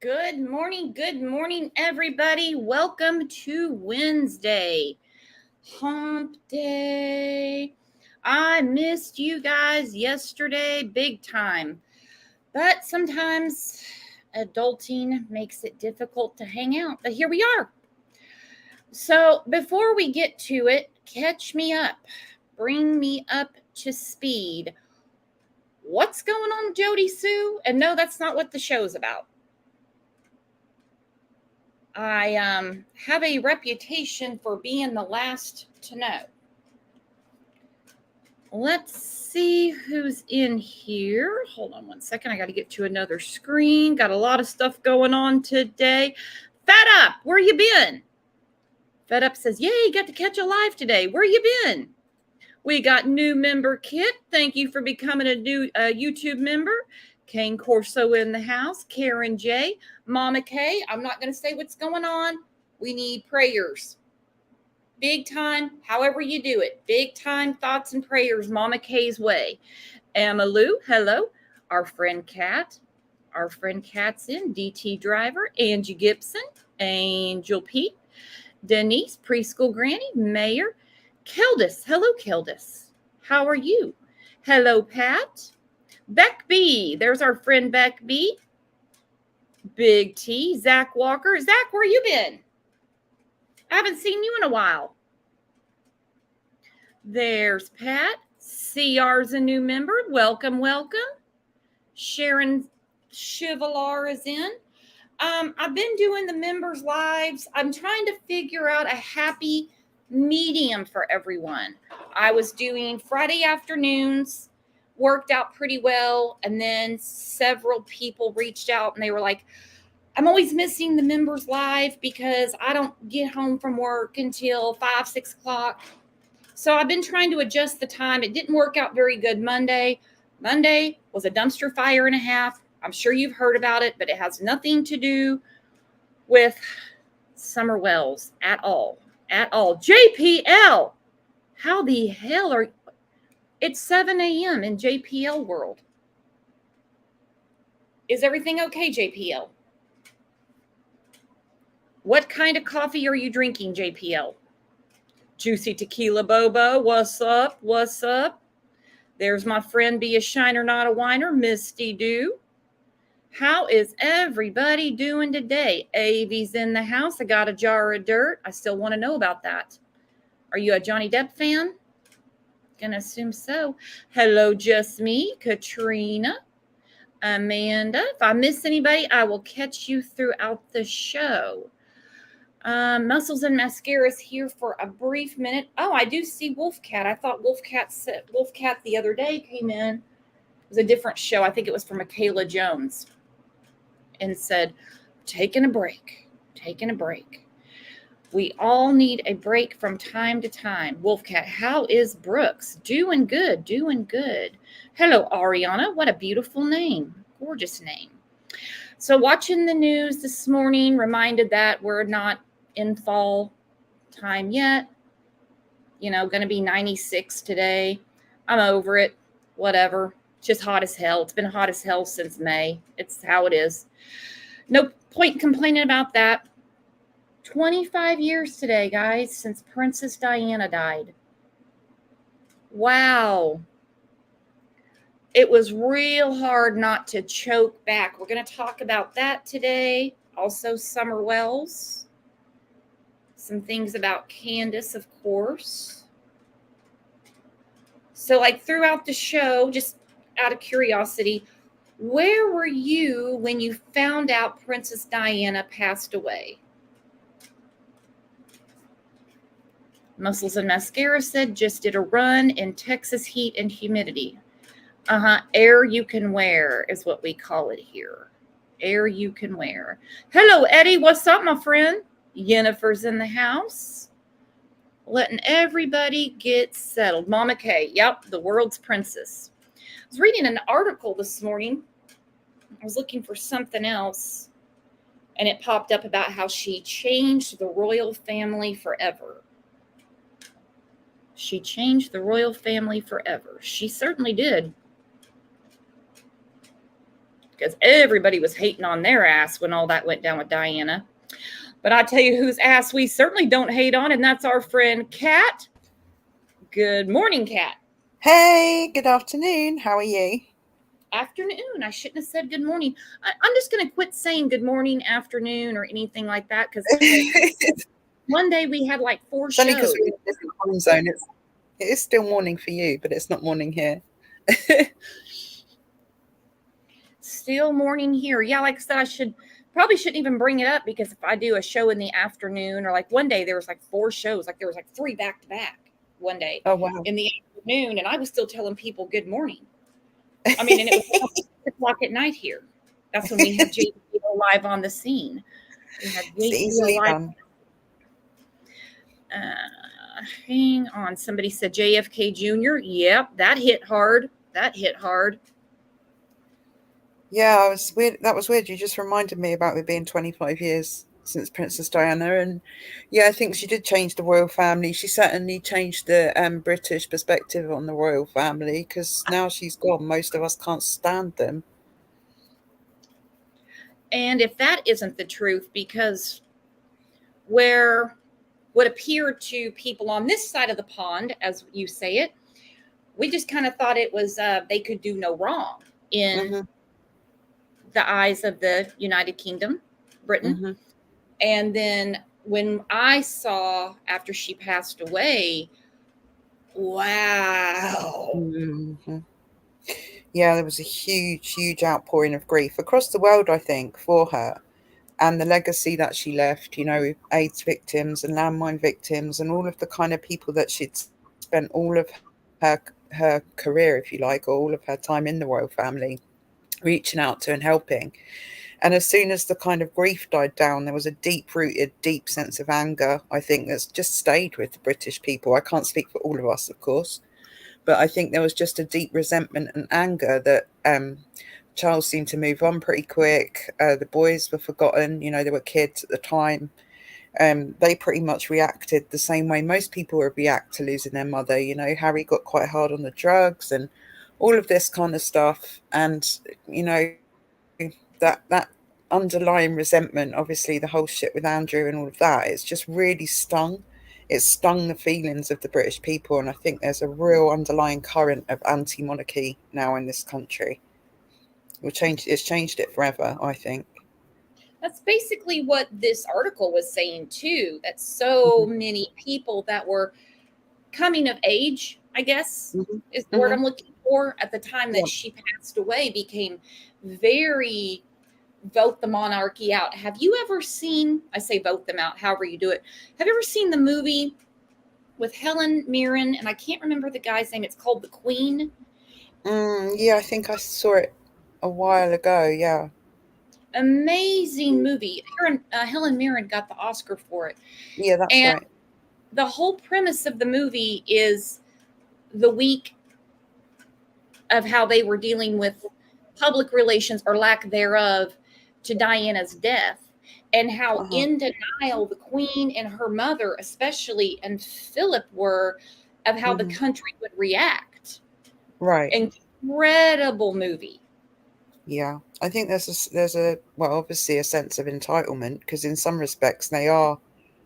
Good morning, everybody. Welcome to Wednesday, Hump Day. I missed you guys yesterday, big time. But sometimes adulting makes it difficult to hang out. But here we are. So before we get to it, catch me up. Bring me up to speed. What's going on, Jody Sue? And no, that's not what the show's about. I have a reputation for being the last to know. Let's see who's in here. Hold on one second. I got to get to another screen. Got a lot of stuff going on today. Fed Up, where you been? Fed Up says, yay, got to catch a live today. Where you been? We got new member Kit. Thank you for becoming a new YouTube member. Kane Corso in the house. Karen J. Mama K. I'm not going to say what's going on. We need prayers. Big time, however you do it. Big time thoughts and prayers Mama K's way. Emma Lou, hello. Our friend Kat. Our friend Kat's in. DT Driver. Angie Gibson. Angel Pete. Denise, Preschool Granny. Mayor. Candace, hello Candace. How are you? Hello Pat. Beck B, there's our friend Beck B. Big T, Zach Walker. Zach, where you been? I haven't seen you in a while. There's Pat. CR's a new member. Welcome, welcome. Sharon Chevalier is in. I've been doing the members lives. I'm trying to figure out a happy medium for everyone. I was doing Friday afternoons, worked out pretty well, and then several people reached out and they were like, I'm always missing the members live because I don't get home from work until 5, 6 o'clock. So I've been trying to adjust the time. It didn't work out very good Monday. Monday was a dumpster fire and a half. I'm sure you've heard about it, but it has nothing to do with Summer Wells at all. At all. JPL, how the hell are... It's 7 a.m. in JPL world. Is everything okay, JPL? What kind of coffee are you drinking, JPL? Juicy Tequila Bobo, what's up? What's up? There's my friend, Be a Shiner, Not a Whiner, Misty Dew. How is everybody doing today? Avi's in the house. I got a jar of dirt. I still want to know about that. Are you a Johnny Depp fan? Gonna assume so. Hello, Just Me, Katrina, Amanda. If I miss anybody, I will catch you throughout the show. Muscles and Mascara's here for a brief minute. Oh, I do see Wolfcat. I thought Wolfcat the other day came in. It was a different show. I think it was for Michaela Jones. And said, taking a break. We all need a break from time to time. Wolfcat, how is Brooks? Doing good. Hello, Ariana. What a beautiful name. Gorgeous name. So watching the news this morning, reminded that we're not in fall time yet. Going to be 96 today. I'm over it. Whatever. Just hot as hell. It's been hot as hell since May. It's how it is. No point complaining about that. 25 years today, guys, since Princess Diana died. Wow. It was real hard not to choke back. We're going to talk about that today. Also, Summer Wells. Some things about Candace, of course. So, throughout the show, just out of curiosity, where were you when you found out Princess Diana passed away? Muscles and Mascara said, just did a run in Texas heat and humidity. Air you can wear is what we call it here. Air you can wear. Hello, Eddie. What's up, my friend? Yennefer's in the house. Letting everybody get settled. Mama K. Yep, the world's princess. I was reading an article this morning. I was looking for something else, and it popped up about how she changed the royal family forever. She changed the royal family forever. She certainly did. because everybody was hating on their ass when all that went down with Diana. But I tell you whose ass we certainly don't hate on, and that's our friend Kat. Good morning, Kat. Hey, good afternoon. How are you? Afternoon. I shouldn't have said good morning. I'm just going to quit saying good morning, afternoon, or anything like that, because one day we had like 4 It's only because shows. we're in a different time zone. It is still morning for you, but it's not morning here. Still morning here. Yeah, like I said, probably shouldn't even bring it up, because if I do a show in the afternoon, or like one day there was like 4 shows, like there was like 3 back to back one day Oh, wow. in the afternoon, and I was still telling people good morning. I mean, and it was 6 o'clock at night here. That's when we have JV live on the scene. We had It's JV easily live. done. Hang on. Somebody said JFK Jr. Yep, that hit hard. That hit hard. Yeah, I was weird. That was weird. You just reminded me about it being 25 years since Princess Diana. And yeah, I think she did change the royal family. She certainly changed the British perspective on the royal family, because now she's gone, most of us can't stand them. And if that isn't the truth, because where would appear to people on this side of the pond, as you say it, we just kind of thought it was they could do no wrong in Mm-hmm. the eyes of the United Kingdom, Britain. Mm-hmm. And then when I saw after she passed away, wow. Mm-hmm. Yeah, there was a huge outpouring of grief across the world, I think, for her, and the legacy that she left, with AIDS victims and landmine victims and all of the kind of people that she'd spent all of her career, if you like, or all of her time in the royal family, reaching out to and helping. And as soon as the kind of grief died down, there was a deep-rooted, deep sense of anger, I think, that's just stayed with the British people. I can't speak for all of us, of course, but I think there was just a deep resentment and anger that Charles seemed to move on pretty quick. The boys were forgotten. They were kids at the time. They pretty much reacted the same way most people would react to losing their mother. Harry got quite hard on the drugs and all of this kind of stuff. And, that underlying resentment, obviously the whole shit with Andrew and all of that, it's just really stung. It stung the feelings of the British people, and I think there's a real underlying current of anti-monarchy now in this country. It's changed it forever, I think. That's basically what this article was saying too, that so Mm-hmm. many people that were coming of age, I guess Mm-hmm. is the word Mm-hmm. I'm looking for, at the time Yeah. that she passed away, became very vote the monarchy out. Have you ever seen, I say vote them out, however you do it. Have you ever seen the movie with Helen Mirren, and I can't remember the guy's name? It's called The Queen. Yeah, I think I saw it a while ago. Yeah. Amazing movie. Helen Mirren got the Oscar for it. Yeah, that's And right. the whole premise of the movie is the week of how they were dealing with public relations, or lack thereof, to Diana's death, and how Uh-huh. in denial the Queen and her mother, especially, and Philip were, of how the Mm-hmm. country would react. Right. Incredible movie. Yeah, I think there's a well, obviously a sense of entitlement, because in some respects they are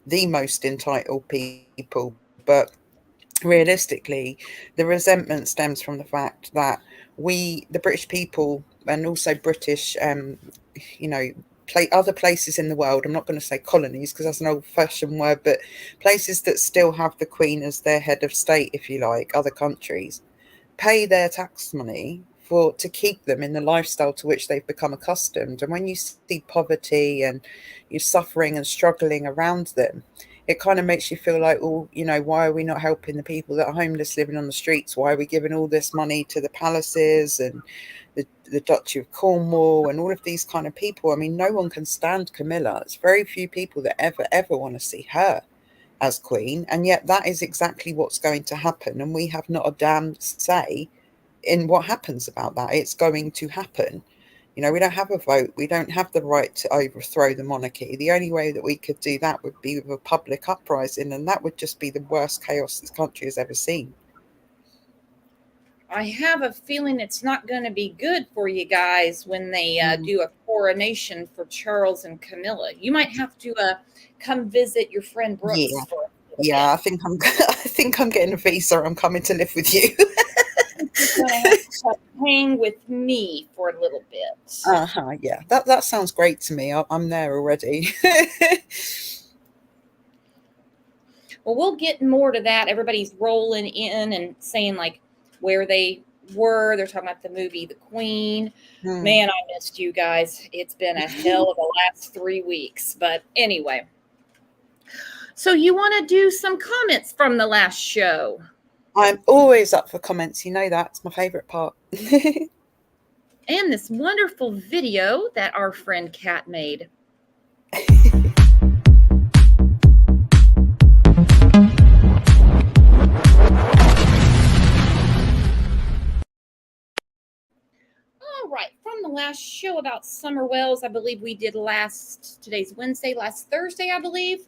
the most entitled people, but realistically, the resentment stems from the fact that the British people, and also British, you know, other places in the world. I'm not going to say colonies because that's an old-fashioned word, but places that still have the Queen as their head of state, if you like, other countries pay their tax money to keep them in the lifestyle to which they've become accustomed. And when you see poverty and you're suffering and struggling around them, it kind of makes you feel like, oh, why are we not helping the people that are homeless living on the streets? Why are we giving all this money to the palaces and the Duchy of Cornwall and all of these kind of people? I mean, no one can stand Camilla. It's very few people that ever want to see her as queen, and yet that is exactly what's going to happen, and we have not a damn say in what happens about that. It's going to happen. We don't have a vote. We don't have the right to overthrow the monarchy. The only way that we could do that would be with a public uprising, and that would just be the worst chaos this country has ever seen. I have a feeling it's not going to be good for you guys when they do a coronation for Charles and Camilla. You might have to come visit your friend Yeah. Brooks for a little Yeah, bit. I think I'm I think I'm getting a visa. I'm coming to live with you. You're going to have to come hang with me for a little bit. Uh-huh, yeah. That sounds great to me. I'm there already. Well, we'll get more to that. Everybody's rolling in and saying like where they were. They're talking about the movie The Queen. Hmm. Man, I missed you guys. It's been a hell of a last 3 weeks. But anyway. So you want to do some comments from the last show? I'm always up for comments. You know that. It's my favorite part. And this wonderful video that our friend Kat made. All right, from the last show about Summer Wells, I believe we did today's Wednesday, last Thursday, I believe.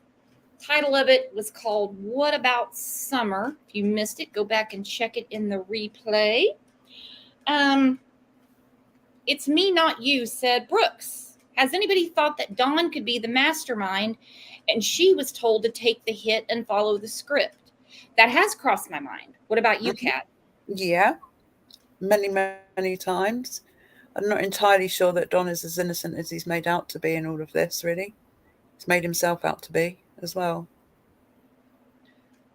Title of it was called What About Summer? If you missed it, go back and check it in the replay. It's me, not you, said Brooks. Has anybody thought that Dawn could be the mastermind and she was told to take the hit and follow the script? That has crossed my mind. What about you, Kat? Yeah, many times. I'm not entirely sure that Don is as innocent as he's made out to be in all of this, really. He's made himself out to be as well.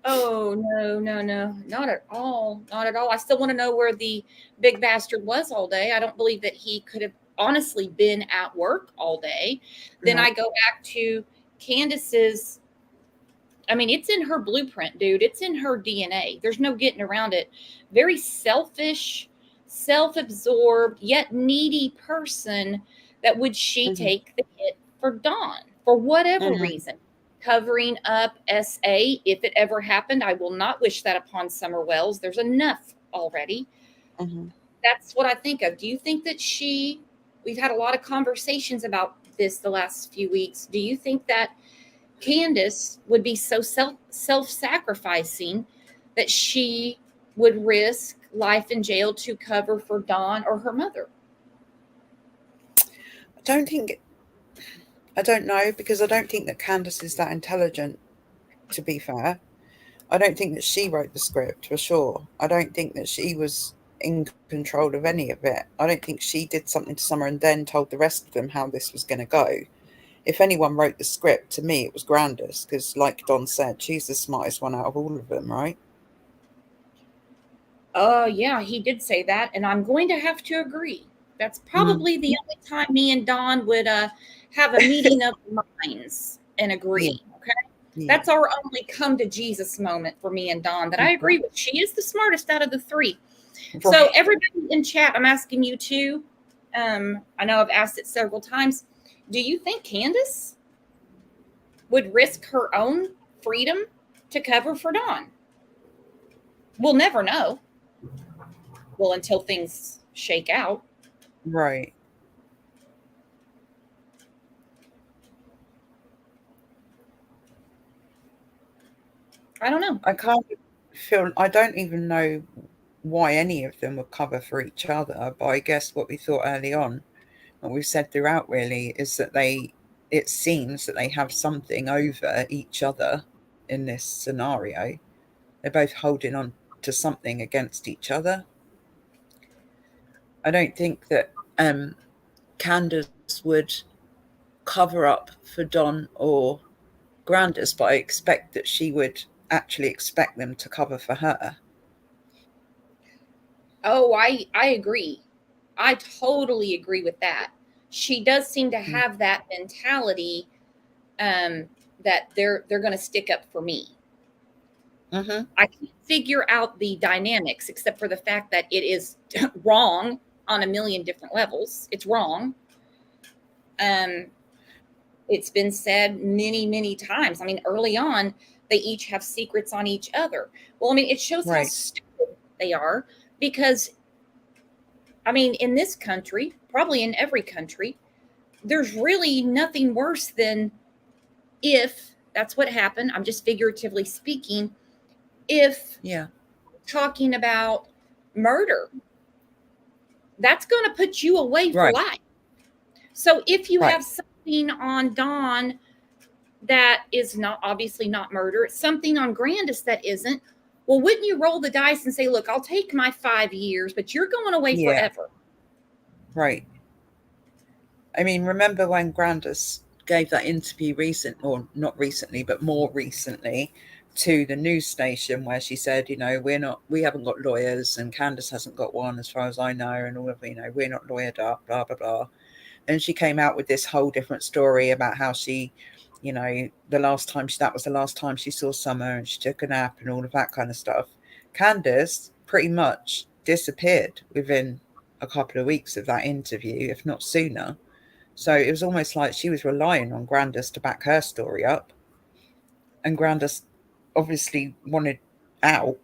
Oh, no, not at all. Not at all. I still want to know where the big bastard was all day. I don't believe that he could have honestly been at work all day. Then No. I go back to Candace's. I mean, it's in her blueprint, dude. It's in her DNA. There's no getting around it. Very selfish, self-absorbed, yet needy person that would she take the hit for Dawn for whatever reason. Covering up SA, if it ever happened, I will not wish that upon Summer Wells. There's enough already. That's what I think of. Do you think that we've had a lot of conversations about this the last few weeks. Do you think that Candace would be so self-sacrificing that she would risk life in jail to cover for Dawn or her mother? I don't know, because I don't think that Candace is that intelligent, to be fair. I don't think that she wrote the script, for sure. I don't think that she was in control of any of it. I don't think she did something to Summer and then told the rest of them how this was going to go. If anyone wrote the script, to me, it was Candace, because like Don said, she's the smartest one out of all of them, right? Yeah, he did say that, and I'm going to have to agree. That's probably the only time me and Dawn would have a meeting of minds and agree. Yeah. Okay, Yeah. that's our only come to Jesus moment for me and Dawn that I agree with. She is the smartest out of the three. Right. So everybody in chat, I'm asking you too. I know I've asked it several times. Do you think Candace would risk her own freedom to cover for Dawn? We'll never know. Well, until things shake out. Right. I don't know. I don't even know why any of them would cover for each other, but I guess what we thought early on, what we've said throughout really, is that it seems that they have something over each other in this scenario. They're both holding on to something against each other. I don't think that Candace would cover up for Don or Candace, but I expect that she would actually expect them to cover for her. Oh, I agree. I totally agree with that. She does seem to have that mentality that they're going to stick up for me. I can't figure out the dynamics except for the fact that it is wrong on a million different levels. It's wrong. It's been said many times. I mean, early on, they each have secrets on each other. Well, I mean, it shows how stupid they are because, I mean, in this country, probably in every country, there's really nothing worse than if that's what happened. I'm just figuratively speaking. If talking about murder, that's going to put you away for Right. life. So if you Right. have something on Dawn that is not obviously not murder, it's something on Grandis that isn't, well, wouldn't you roll the dice and say, look, I'll take my 5 years, but you're going away Yeah. forever. Right. I mean, remember when Grandis gave that interview or not recently, but more recently, to the news station where she said, we haven't got lawyers, and Candace hasn't got one as far as I know, and all of, we're not lawyered up, blah, blah, blah. And she came out with this whole different story about how she, that was the last time she saw Summer, and she took a nap and all of that kind of stuff. Candace pretty much disappeared within a couple of weeks of that interview, if not sooner. So it was almost like she was relying on Grandis to back her story up. And Grandis obviously wanted out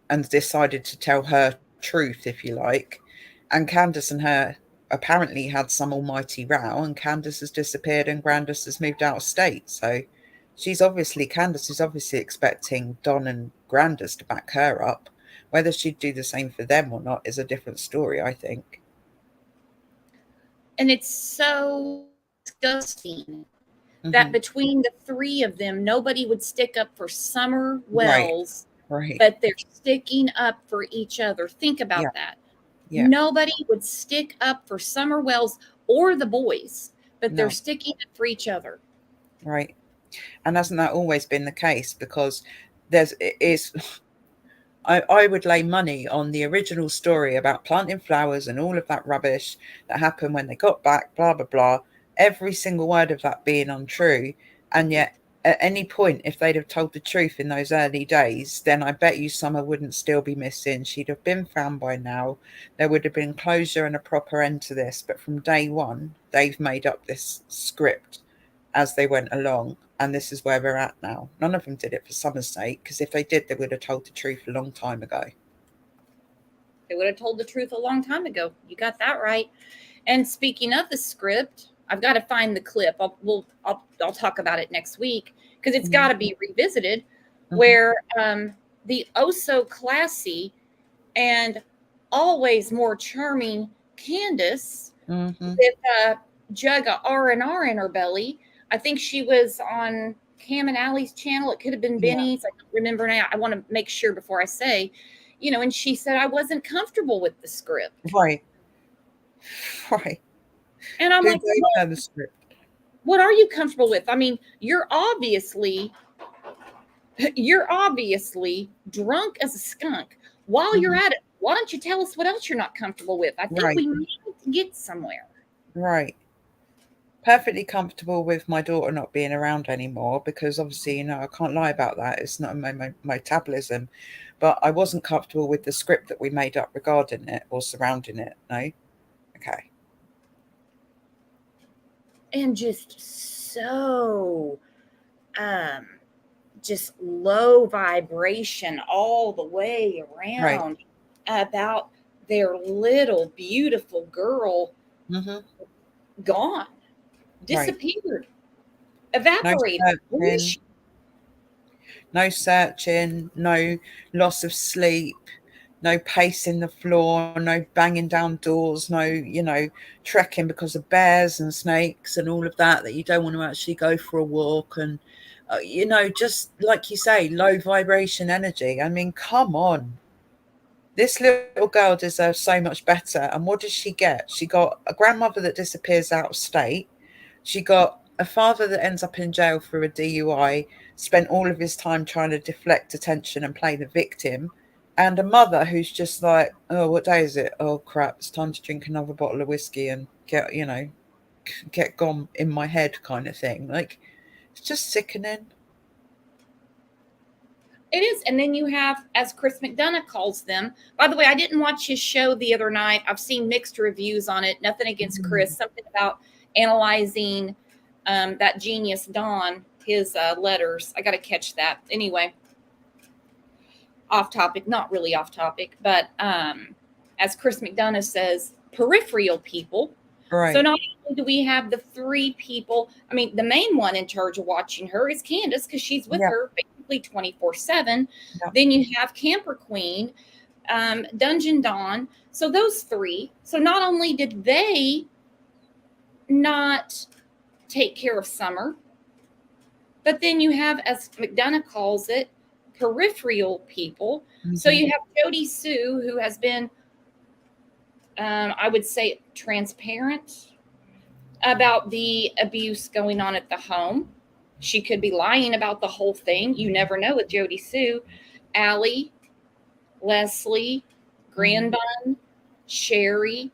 and decided to tell her truth, if you like. And Candace and her apparently had some almighty row, and Candace has disappeared and Grandis has moved out of state. So Candace is obviously expecting Don and Grandis to back her up. Whether she'd do the same for them or not is a different story, I think. And it's so disgusting that between the three of them, nobody would stick up for Summer Wells, right. But they're sticking up for each other. Think about that. Yeah. Nobody would stick up for Summer Wells or the boys, but they're sticking up for each other. Right. And hasn't that always been the case? Because I would lay money on the original story about planting flowers and all of that rubbish that happened when they got back, blah, blah, blah. Every single word of that being untrue. And yet, at any point, if they'd have told the truth in those early days, then I bet you Summer wouldn't still be missing. She'd have been found by now. There would have been closure and a proper end to this. But from day one, they've made up this script as they went along. And this is where we're at now. None of them did it for Summer's sake, because if they did, they would have told the truth a long time ago. They would have told the truth a long time ago. You got that right. And speaking of the script, I've got to find the clip. I'll talk about it next week because it's got to be revisited. Where the oh so classy and always more charming Candace with a jug of R&R in her belly. I think she was on Cam and Allie's channel. It could have been Benny's. I don't remember now. I want to make sure before I say, and she said I wasn't comfortable with the script. Right. And I'm like, the script? What are you comfortable with? I mean, you're obviously drunk as a skunk. While you're at it, why don't you tell us what else you're not comfortable with? I think we need to get somewhere. Right. Perfectly comfortable with my daughter not being around anymore, because obviously, I can't lie about that. It's not my metabolism. But I wasn't comfortable with the script that we made up regarding it or surrounding it. No? Okay. And just so just low vibration all the way around about their little beautiful girl gone, disappeared, evaporated. No searching, no loss of sleep, no pacing the floor, no banging down doors, no, trekking because of bears and snakes and all of that you don't want to actually go for a walk. And, just like you say, low vibration energy. I mean, come on. This little girl deserves so much better. And what does she get? She got a grandmother that disappears out of state. She got a father that ends up in jail for a DUI, spent all of his time trying to deflect attention and play the victim. And a mother who's just like, oh, what day is it? Oh, crap, it's time to drink another bottle of whiskey and get gone in my head kind of thing. Like, it's just sickening. It is. And then you have, as Chris McDonough calls them, by the way, I didn't watch his show the other night. I've seen mixed reviews on it. Nothing against Chris. Something about analyzing that genius Don, his letters. I got to catch that. Anyway, off topic, not really off topic, but as Chris McDonough says, peripheral people. Right. So not only do we have the three people, I mean, the main one in charge of watching her is Candace because she's with her basically 24/7. Then you have Camper Queen, Dungeon Dawn. So those three. So not only did they not take care of Summer, but then you have, as McDonough calls it, peripheral people. So you have Jody Sue, who has been, I would say, transparent about the abuse going on at the home. She could be lying about the whole thing. You never know with Jody Sue. Allie, Leslie, Grandbun, Sherry.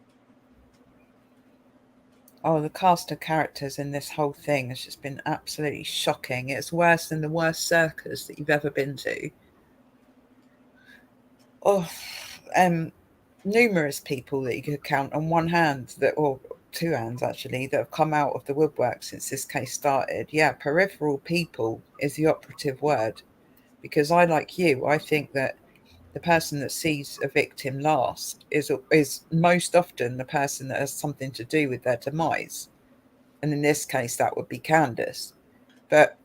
Oh, the cast of characters in this whole thing has just been absolutely shocking. It's worse than the worst circus that you've ever been to. Oh, numerous people that you could count on one hand, that, or two hands actually, that have come out of the woodwork since this case started. Yeah, peripheral people is the operative word, because I, like you, I think that the person that sees a victim last is most often the person that has something to do with their demise. And in this case, that would be Candace. But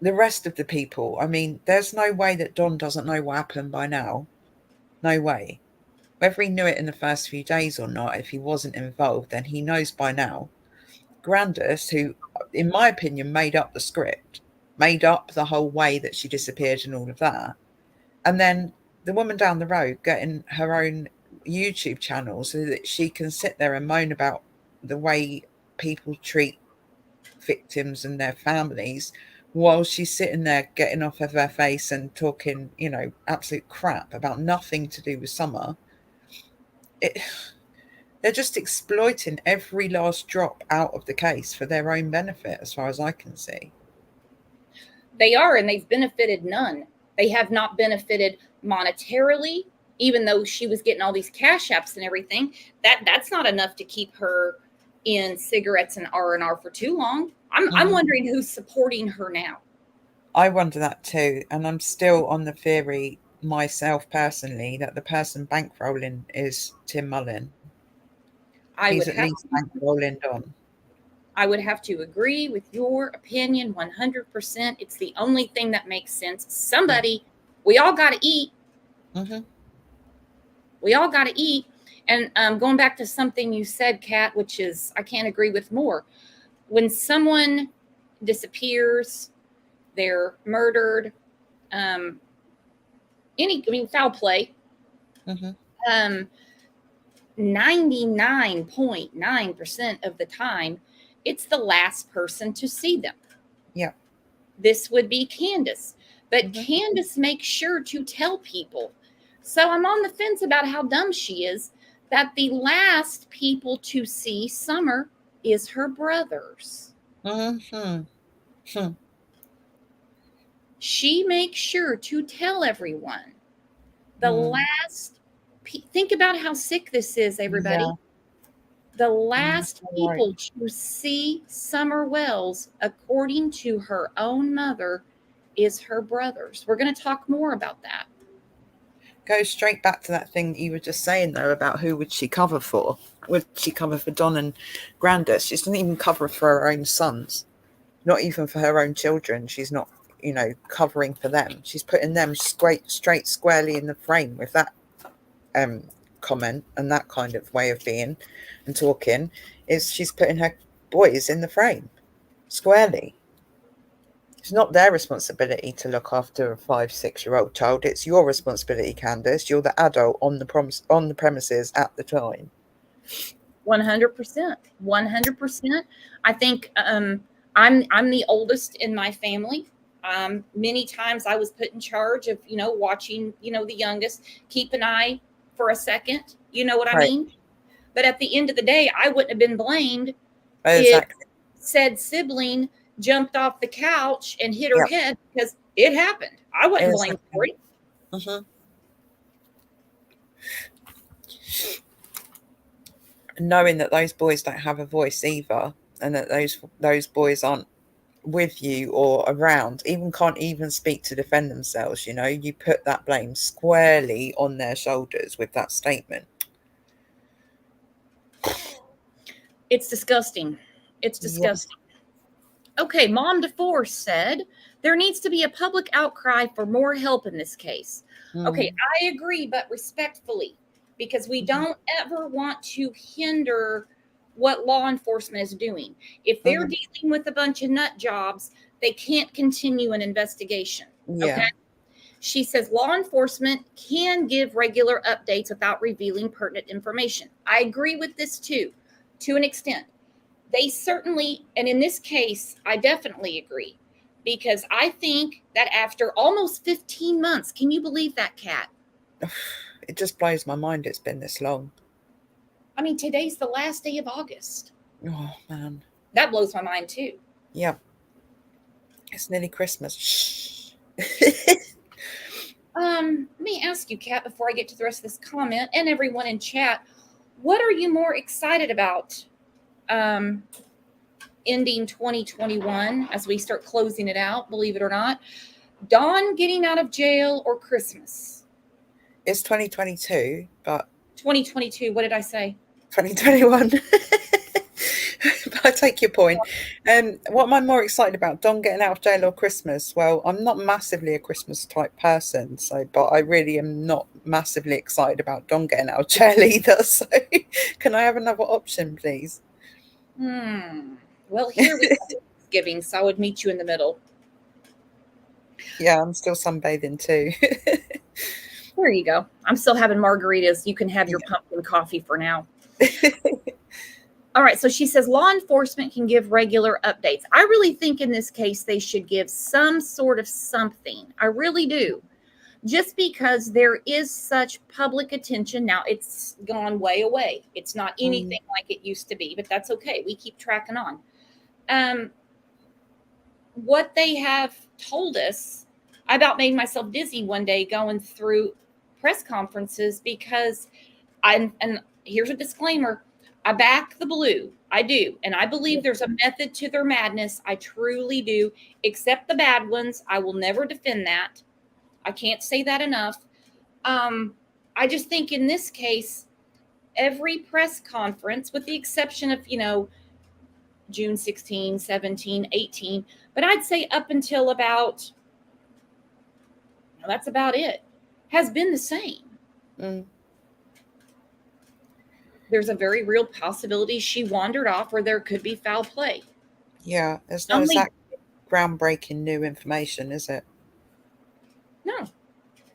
the rest of the people, I mean, there's no way that Don doesn't know what happened by now. No way. Whether he knew it in the first few days or not, if he wasn't involved, then he knows by now. Candace, who, in my opinion, made up the script, made up the whole way that she disappeared and all of that. And then the woman down the road getting her own YouTube channel so that she can sit there and moan about the way people treat victims and their families while she's sitting there getting off of her face and talking, absolute crap about nothing to do with Summer. They're just exploiting every last drop out of the case for their own benefit, as far as I can see. They are, and they've benefited none. They have not benefited monetarily, even though she was getting all these cash apps and everything. That's not enough to keep her in cigarettes and R&R for too long. I'm wondering who's supporting her now. I wonder that too, and I'm still on the theory myself personally that the person bankrolling is Tim Mullen. He's at least bankrolling Don. I would have to agree with your opinion 100%. It's the only thing that makes sense. Somebody, we all got to eat. We all got to eat. And going back to something you said, Kat, which is, I can't agree with more. When someone disappears, they're murdered, foul play, 99.9% of the time, it's the last person to see them. Yeah. This would be Candace. But Candace makes sure to tell people. So I'm on the fence about how dumb she is, that the last people to see Summer is her brothers. She makes sure to tell everyone. The last, think about how sick this is, everybody. Yeah. The last people to see Summer Wells, according to her own mother, is her brothers. We're going to talk more about that. Go straight back to that thing that you were just saying, though, about who would she cover for? Would she cover for Don and Candace? She doesn't even cover for her own sons. Not even for her own children. She's not, covering for them. She's putting them straight squarely in the frame with that comment and that kind of way of being and talking. Is she's putting her boys in the frame squarely. It's not their responsibility to look after a 5-6-year-old child. It's your responsibility, Candace. You're the adult on the premises at the time. 100%. 100%. I think I'm the oldest in my family. Many times I was put in charge of, watching, the youngest, keep an eye for a second. You know what I mean? But at the end of the day, I wouldn't have been blamed if said sibling jumped off the couch and hit her head, because it happened. I wasn't blamed for it. Knowing that those boys don't have a voice either, and that those boys aren't with you or around, can't even speak to defend themselves, you put that blame squarely on their shoulders with that statement. It's disgusting. It's disgusting. Okay, Mom DeForce said, There needs to be a public outcry for more help in this case. Okay, Mm. I agree, but respectfully, because we Mhm. don't ever want to hinder what law enforcement is doing. If they're Mhm. dealing with a bunch of nut jobs, they can't continue an investigation. Okay. Yeah. She says law enforcement can give regular updates without revealing pertinent information. I agree with this too, to an extent. They certainly, and in this case, I definitely agree, because I think that after almost 15 months, can you believe that, Kat? It just blows my mind it's been this long. I mean, today's the last day of August. Oh, man. That blows my mind too. Yeah. It's nearly Christmas. Shh. Let me ask you, Kat, before I get to the rest of this comment, and everyone in chat, what are you more excited about um, ending 2021 as we start closing it out, believe it or not? Dawn getting out of jail or Christmas? It's 2022, but 2022, what did I say? 2021. But I take your point. What am I more excited about? Don getting out of jail or Christmas? Well, I'm not massively a Christmas type person, but I really am not massively excited about Don getting out of jail either. So can I have another option, please? Well, here we have Thanksgiving, so I would meet you in the middle. Yeah, I'm still sunbathing too. There you go. I'm still having margaritas. You can have your pumpkin coffee for now. All right. So she says law enforcement can give regular updates. I really think in this case they should give some sort of something. I really do. Just because there is such public attention. Now it's gone way away. It's not anything like it used to be, but that's okay. We keep tracking on. What they have told us, I about made myself dizzy one day going through press conferences because and here's a disclaimer, I back the blue. I do. And I believe there's a method to their madness. I truly do. Except the bad ones. I will never defend that. I can't say that enough. I just think in this case, every press conference, with the exception of, June 16, 17, 18, but I'd say up until about, that's about it, has been the same. Mm. There's a very real possibility she wandered off or there could be foul play. Yeah, there's no exact groundbreaking new information, is it? No.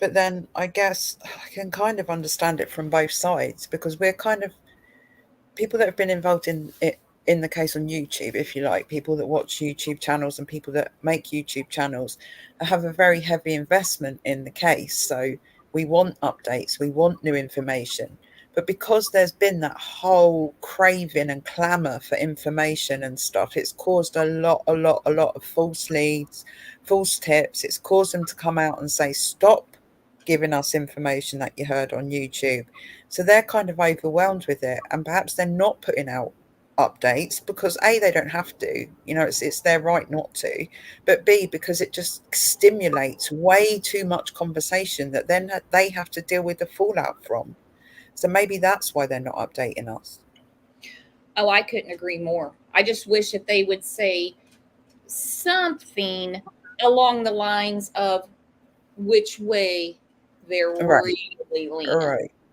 But then I guess I can kind of understand it from both sides, because we're kind of people that have been involved in it, in the case on YouTube, if you like, people that watch YouTube channels and people that make YouTube channels have a very heavy investment in the case. So we want updates, we want new information. But because there's been that whole craving and clamour for information and stuff, it's caused a lot of false leads, false tips. It's caused them to come out and say, stop giving us information that you heard on YouTube. So they're kind of overwhelmed with it, and perhaps they're not putting out updates because A, they don't have to, it's their right not to, but B, because it just stimulates way too much conversation that then they have to deal with the fallout from. So maybe that's why they're not updating us. Oh, I couldn't agree more. I just wish that they would say something along the lines of which way they're really leaning.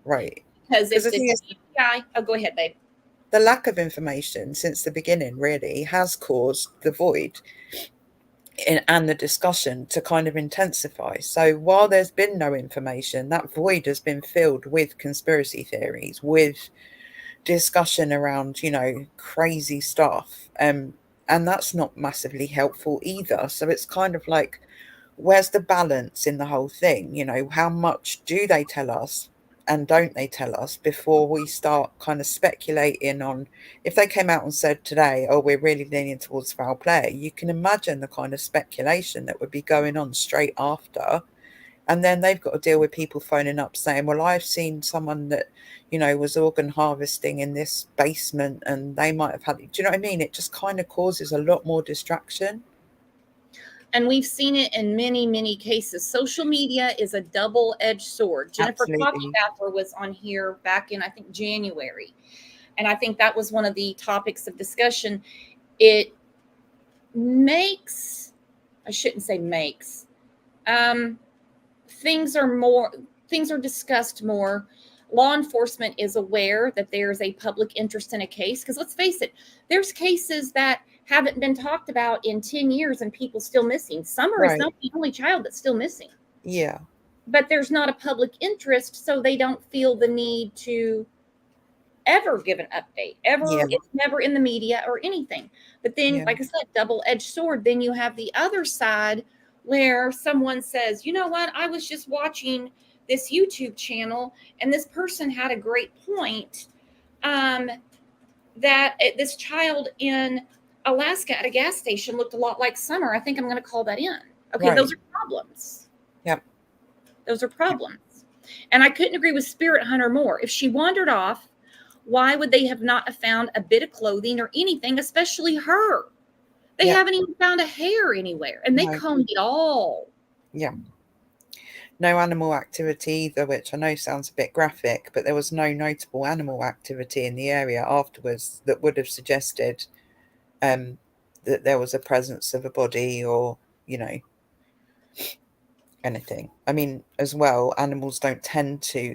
Right. Because if the the thing is, DPI, oh, go ahead, babe. the lack of information since the beginning really has caused the void and the discussion to kind of intensify. So while there's been no information, that void has been filled with conspiracy theories, with discussion around, crazy stuff. And that's not massively helpful either. So it's kind of like, where's the balance in the whole thing? How much do they tell us and don't they tell us before we start kind of speculating on, if they came out and said today, oh, we're really leaning towards foul play, you can imagine the kind of speculation that would be going on straight after. And then they've got to deal with people phoning up saying, well, I've seen someone that, was organ harvesting in this basement and they might have had, do you know what I mean? It just kind of causes a lot more distraction. And we've seen it in many, many cases. Social media is a double-edged sword. Jennifer Coffeebather was on here back in, I think, January. And I think that was one of the topics of discussion. It makes I shouldn't say makes. Um, things are discussed more. Law enforcement is aware that there's a public interest in a case, because let's face it, there's cases that haven't been talked about in 10 years and people still missing. Summer is Right. not the only child that's still missing, Yeah. but there's not a public interest, so they don't feel the need to ever give an update. Yeah. It's never in the media or anything. But then, Yeah. like I said, double-edged sword. Then you have the other side where someone says, you know what, I was just watching this YouTube channel and this person had a great point, that this child in Alaska at a gas station looked a lot like Summer. I think I'm going to call that in. Okay, Right. those are problems. Yep. Those are problems. And I couldn't agree with Spirit Hunter more. If she wandered off, why would they have not found a bit of clothing or anything, especially her? They Yep. haven't even found a hair anywhere, and they No. combed it all. Yeah. No animal activity either, which I know sounds a bit graphic, but there was no notable animal activity in the area afterwards that would have suggested that there was a presence of a body or, anything. I mean, as well, animals don't tend to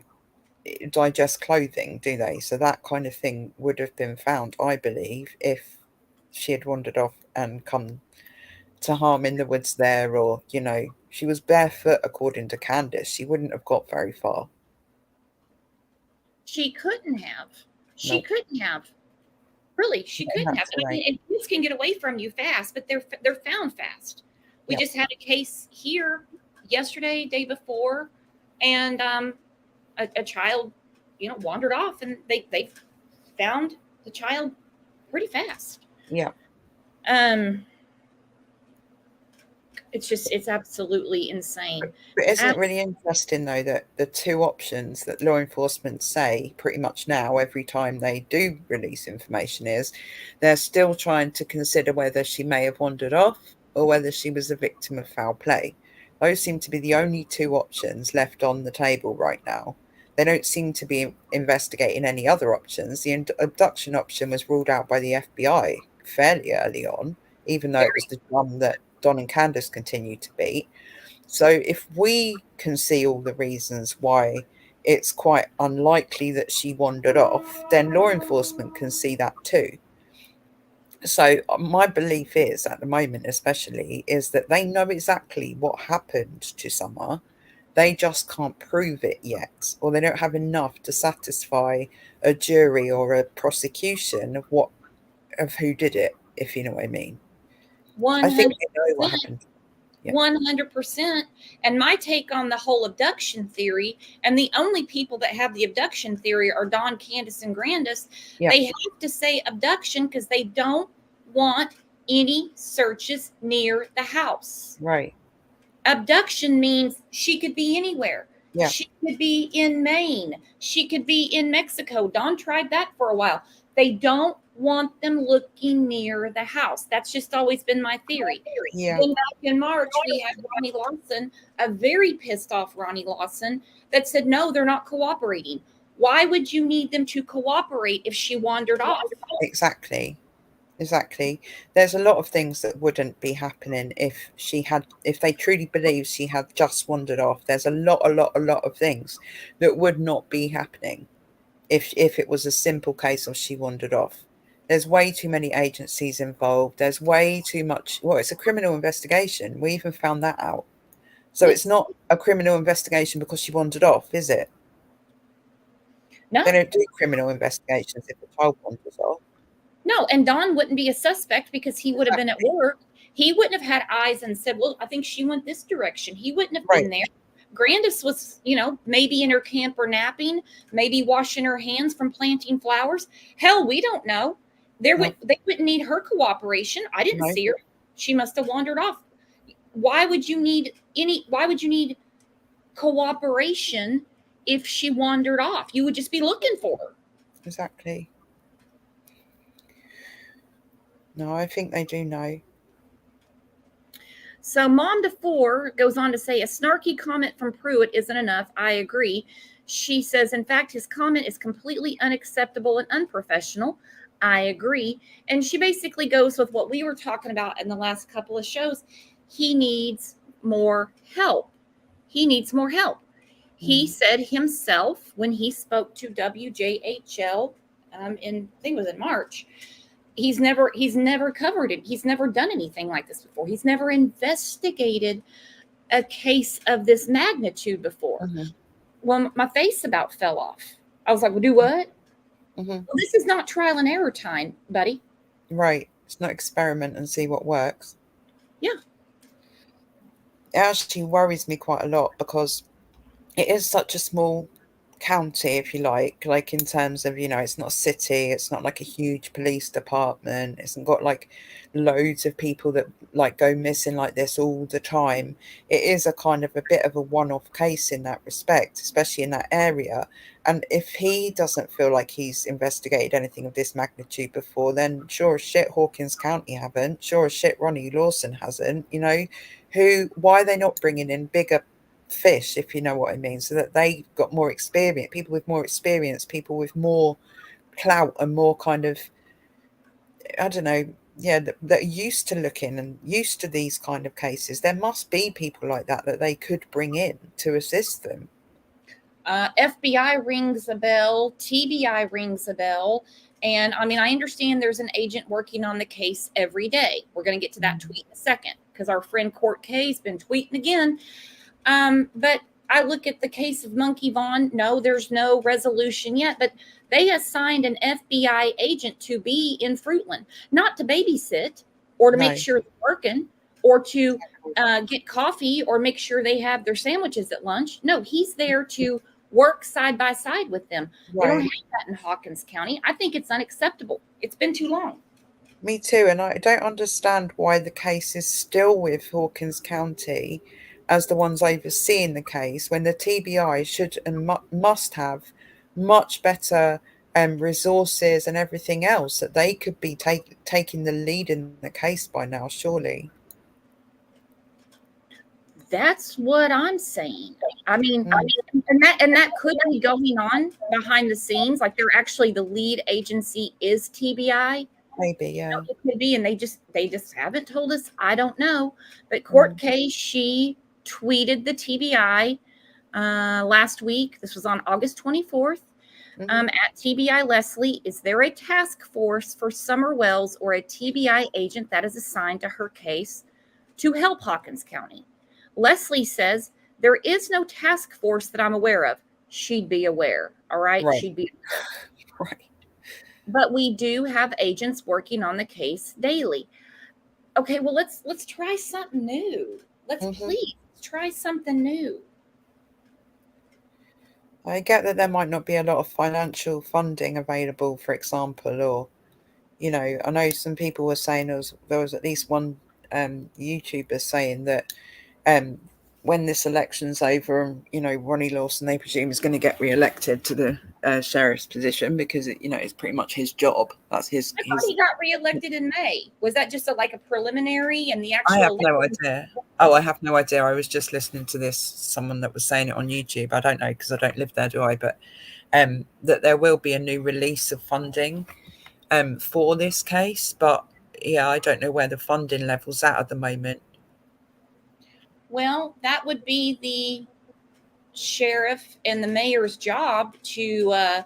digest clothing, do they? So that kind of thing would have been found, I believe, if she had wandered off and come to harm in the woods there, or, she was barefoot, according to Candace. She wouldn't have got very far. She couldn't have. She No, couldn't have. Really, she couldn't have. And I right. mean, and kids can get away from you fast, but they're found fast. We Yep. just had a case here yesterday, day before, and a child, wandered off, and they found the child pretty fast. Yeah. It's absolutely insane. But isn't it really interesting, though, that the two options that law enforcement say pretty much now, every time they do release information, is they're still trying to consider whether she may have wandered off or whether she was a victim of foul play. Those seem to be the only two options left on the table right now. They don't seem to be investigating any other options. The abduction option was ruled out by the FBI fairly early on, even though it was the drum that Don and Candace continued to beat. So if we can see all the reasons why it's quite unlikely that she wandered off, then law enforcement can see that too. So my belief is, at the moment especially, is that they know exactly what happened to Summer. They just can't prove it yet, or they don't have enough to satisfy a jury or a prosecution of who did it, if you know what I mean. I think they know what happened. 100%. And my take on the whole abduction theory, and the only people that have the abduction theory are Dawn, Candace, and Grandis. Yeah. They have to say abduction because they don't want any searches near the house. Right. Abduction means she could be anywhere. Yeah. She could be in Maine. She could be in Mexico. Dawn tried that for a while. They don't want them looking near the house. That's just always been my theory. Yeah. Then back in March, we had Ronnie Lawson, a very pissed off Ronnie Lawson, that said, no, they're not cooperating. Why would you need them to cooperate if she wandered off? Exactly. There's a lot of things that wouldn't be happening if they truly believe she had just wandered off. There's a lot of things that would not be happening if it was a simple case of she wandered off. There's way too many agencies involved. There's way too much. Well, it's a criminal investigation. We even found that out. So it's not a criminal investigation because she wandered off, is it? No. They don't do criminal investigations if a child wanders off. No, and Don wouldn't be a suspect because he would have been at work. He wouldn't have had eyes and said, well, I think she went this direction. He wouldn't have been there. Grandis was, maybe in her camper napping, maybe washing her hands from planting flowers. Hell, we don't know. They wouldn't need her cooperation. I didn't see her. She must have wandered off. Why would you need cooperation if she wandered off? You would just be looking for her. Exactly. No, I think they do know. So Mom to 4 goes on to say, a snarky comment from Pruitt isn't enough. I agree. She says, in fact, his comment is completely unacceptable and unprofessional. I agree. And she basically goes with what we were talking about in the last couple of shows. he needs more help. He needs more help. He said himself when he spoke to WJHL in, I think it was in March, he's never covered it. He's never done anything like this before. He's never investigated a case of this magnitude before. Well, my face about fell off. I was like, well, do what? Well, this is not trial and error time, buddy. Right. It's not experiment and see what works. Yeah. It actually worries me quite a lot because it is such a small county, if you like in terms of, it's not a city, it's not like a huge police department, it's not got like loads of people that like go missing like this all the time. It is a kind of a bit of a one-off case in that respect, especially in that area. And if he doesn't feel like he's investigated anything of this magnitude before, then sure as shit Hawkins County haven't, sure as shit Ronnie Lawson hasn't. Why are they not bringing in bigger fish, if you know what I mean, so that they got more experience, people with more experience, people with more clout and more kind of, I don't know, that are used to looking and used to these kind of cases. There must be people like that they could bring in to assist them. FBI rings a bell, TBI rings a bell. And I mean, I understand there's an agent working on the case every day. We're going to get to that tweet in a second because our friend Court K's been tweeting again. But I look at the case of Monkey Vaughn. No, there's no resolution yet, but they assigned an FBI agent to be in Fruitland, not to babysit or to make sure they're working or to get coffee or make sure they have their sandwiches at lunch. No, he's there to work side by side with them. They don't have that in Hawkins County. I think it's unacceptable. It's been too long. Me too. And I don't understand why the case is still with Hawkins County as the ones overseeing the case, when the TBI should and must have much better resources and everything else, that they could be taking the lead in the case by now, surely. That's what I'm saying. I mean, and that could be going on behind the scenes. Like they're actually the lead agency is TBI. Maybe, yeah. It could be, and they just haven't told us. I don't know. But Court K, she tweeted the TBI last week. This was on August 24th. At TBI Leslie, is there a task force for Summer Wells or a TBI agent that is assigned to her case to help Hawkins County? Leslie says, there is no task force that I'm aware of. She'd be aware. All right. She'd be aware. Right. But we do have agents working on the case daily. Okay, well, let's try something new. Let's please try something new. I get that there might not be a lot of financial funding available, for example, or, I know some people were saying there was at least one YouTuber saying that when this election's over, Ronnie Lawson, they presume, is going to get re-elected to the sheriff's position because it's pretty much his job. That's his. I thought he got re-elected in May. Was that just like a preliminary and the actual? I have no idea. Oh, I have no idea. I was just listening to this. Someone that was saying it on YouTube. I don't know because I don't live there, do I? But that there will be a new release of funding for this case. But yeah, I don't know where the funding level's at the moment. Well, that would be the sheriff and the mayor's job to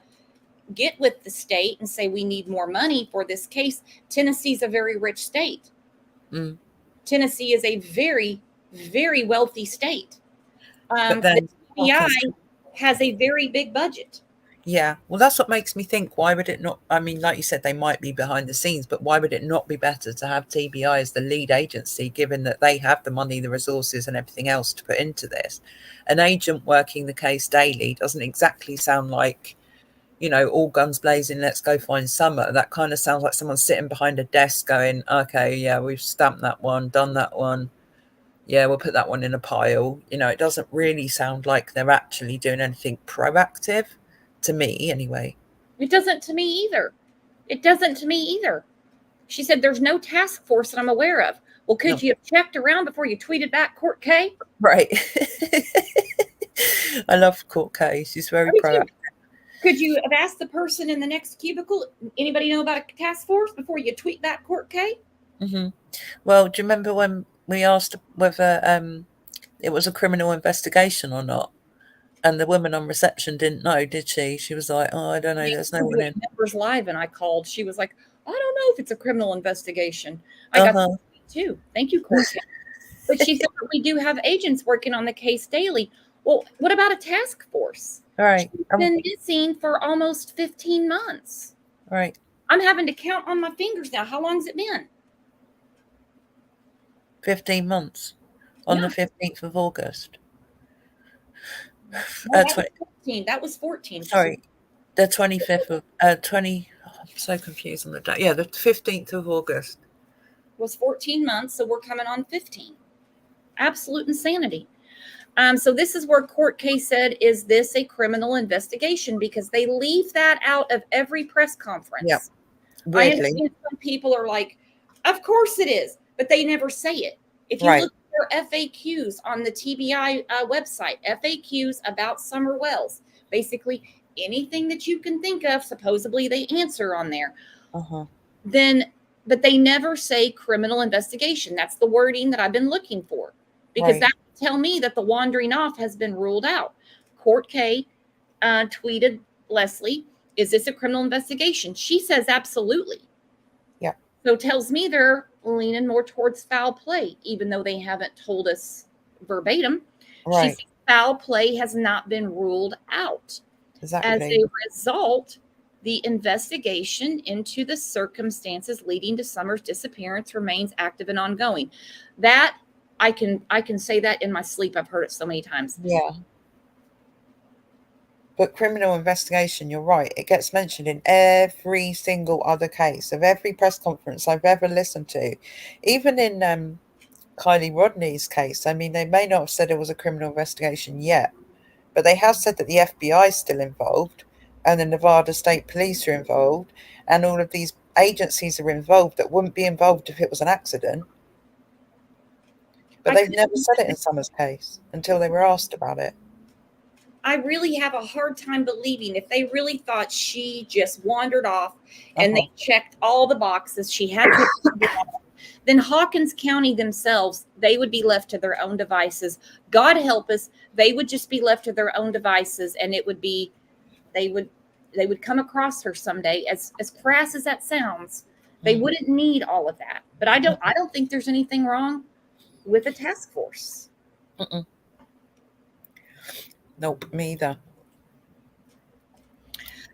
get with the state and say, we need more money for this case. Tennessee's a very rich state. Tennessee is a very, very wealthy state. The FBI has a very big budget. Yeah, well, that's what makes me think, why would it not? I mean, like you said, they might be behind the scenes, but why would it not be better to have TBI as the lead agency, given that they have the money, the resources and everything else to put into this? An agent working the case daily doesn't exactly sound like, all guns blazing, let's go find Summer. That kind of sounds like someone sitting behind a desk going, okay, yeah, we've stamped that one, done that one. Yeah, we'll put that one in a pile. It doesn't really sound like they're actually doing anything proactive. To me, anyway. It doesn't to me either. She said there's no task force that I'm aware of. Well, could you have checked around before you tweeted back Court K? Right. I love Court K. She's very proactive. Could you have asked the person in the next cubicle, anybody know about a task force before you tweet back Court K? Well, do you remember when we asked whether it was a criminal investigation or not. And the woman on reception didn't know, did she? She was like, "Oh, I don't know. There's no one in." Members Live, and I called. She was like, "I don't know if it's a criminal investigation." I got Uh-huh. too. Thank you, court case. But she said that we do have agents working on the case daily. Well, what about a task force? Right. She's been missing for almost 15 months. Right. I'm having to count on my fingers now. How long's it been? 15 months. On Yeah. the 15th of August. No, that was 14. That was 14. Sorry. The 25th of 20. Oh, I'm so confused on the date. Yeah, the 15th of August. Was 14 months, so we're coming on 15. Absolute insanity. So this is where court case said, is this a criminal investigation? Because they leave that out of every press conference. Yeah. I understand some people are like, of course it is, but they never say it. If you look at their FAQs on the TBI website, FAQs about Summer Wells, basically anything that you can think of, supposedly they answer on there. But they never say criminal investigation. That's the wording that I've been looking for, because that would tell me that the wandering off has been ruled out. Court K tweeted Leslie, is this a criminal investigation? She says absolutely. Yeah. So it tells me they're leaning more towards foul play, even though they haven't told us verbatim. She says foul play has not been ruled out. Exactly. As a result, the investigation into the circumstances leading to Summer's disappearance remains active and ongoing. That I can say that in my sleep. I've heard it so many times. Yeah. But criminal investigation, you're right. It gets mentioned in every single other case of every press conference I've ever listened to. Even in Kylie Rodney's case, I mean, they may not have said it was a criminal investigation yet, but they have said that the FBI is still involved and the Nevada State Police are involved and all of these agencies are involved that wouldn't be involved if it was an accident. But they've never said it in Summer's case until they were asked about it. I really have a hard time believing if they really thought she just wandered off and they checked all the boxes she had to then Hawkins County themselves, they would be left to their own devices. God help us, they would just be left to their own devices, and it would be they would come across her someday. As crass as that sounds, they wouldn't need all of that. But I don't think there's anything wrong with a task force. Nope, me either.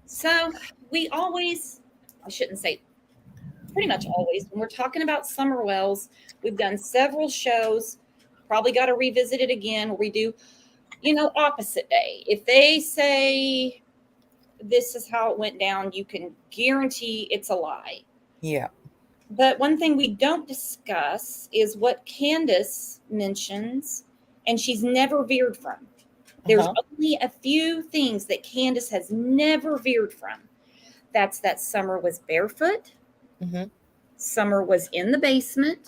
So we always, I shouldn't say pretty much always, when we're talking about Summer Wells, we've done several shows, probably got to revisit it again, where we do, opposite day. If they say this is how it went down, you can guarantee it's a lie. Yeah. But one thing we don't discuss is what Candace mentions, and she's never veered from. There's only a few things that Candace has never veered from. That's that Summer was barefoot. Summer was in the basement.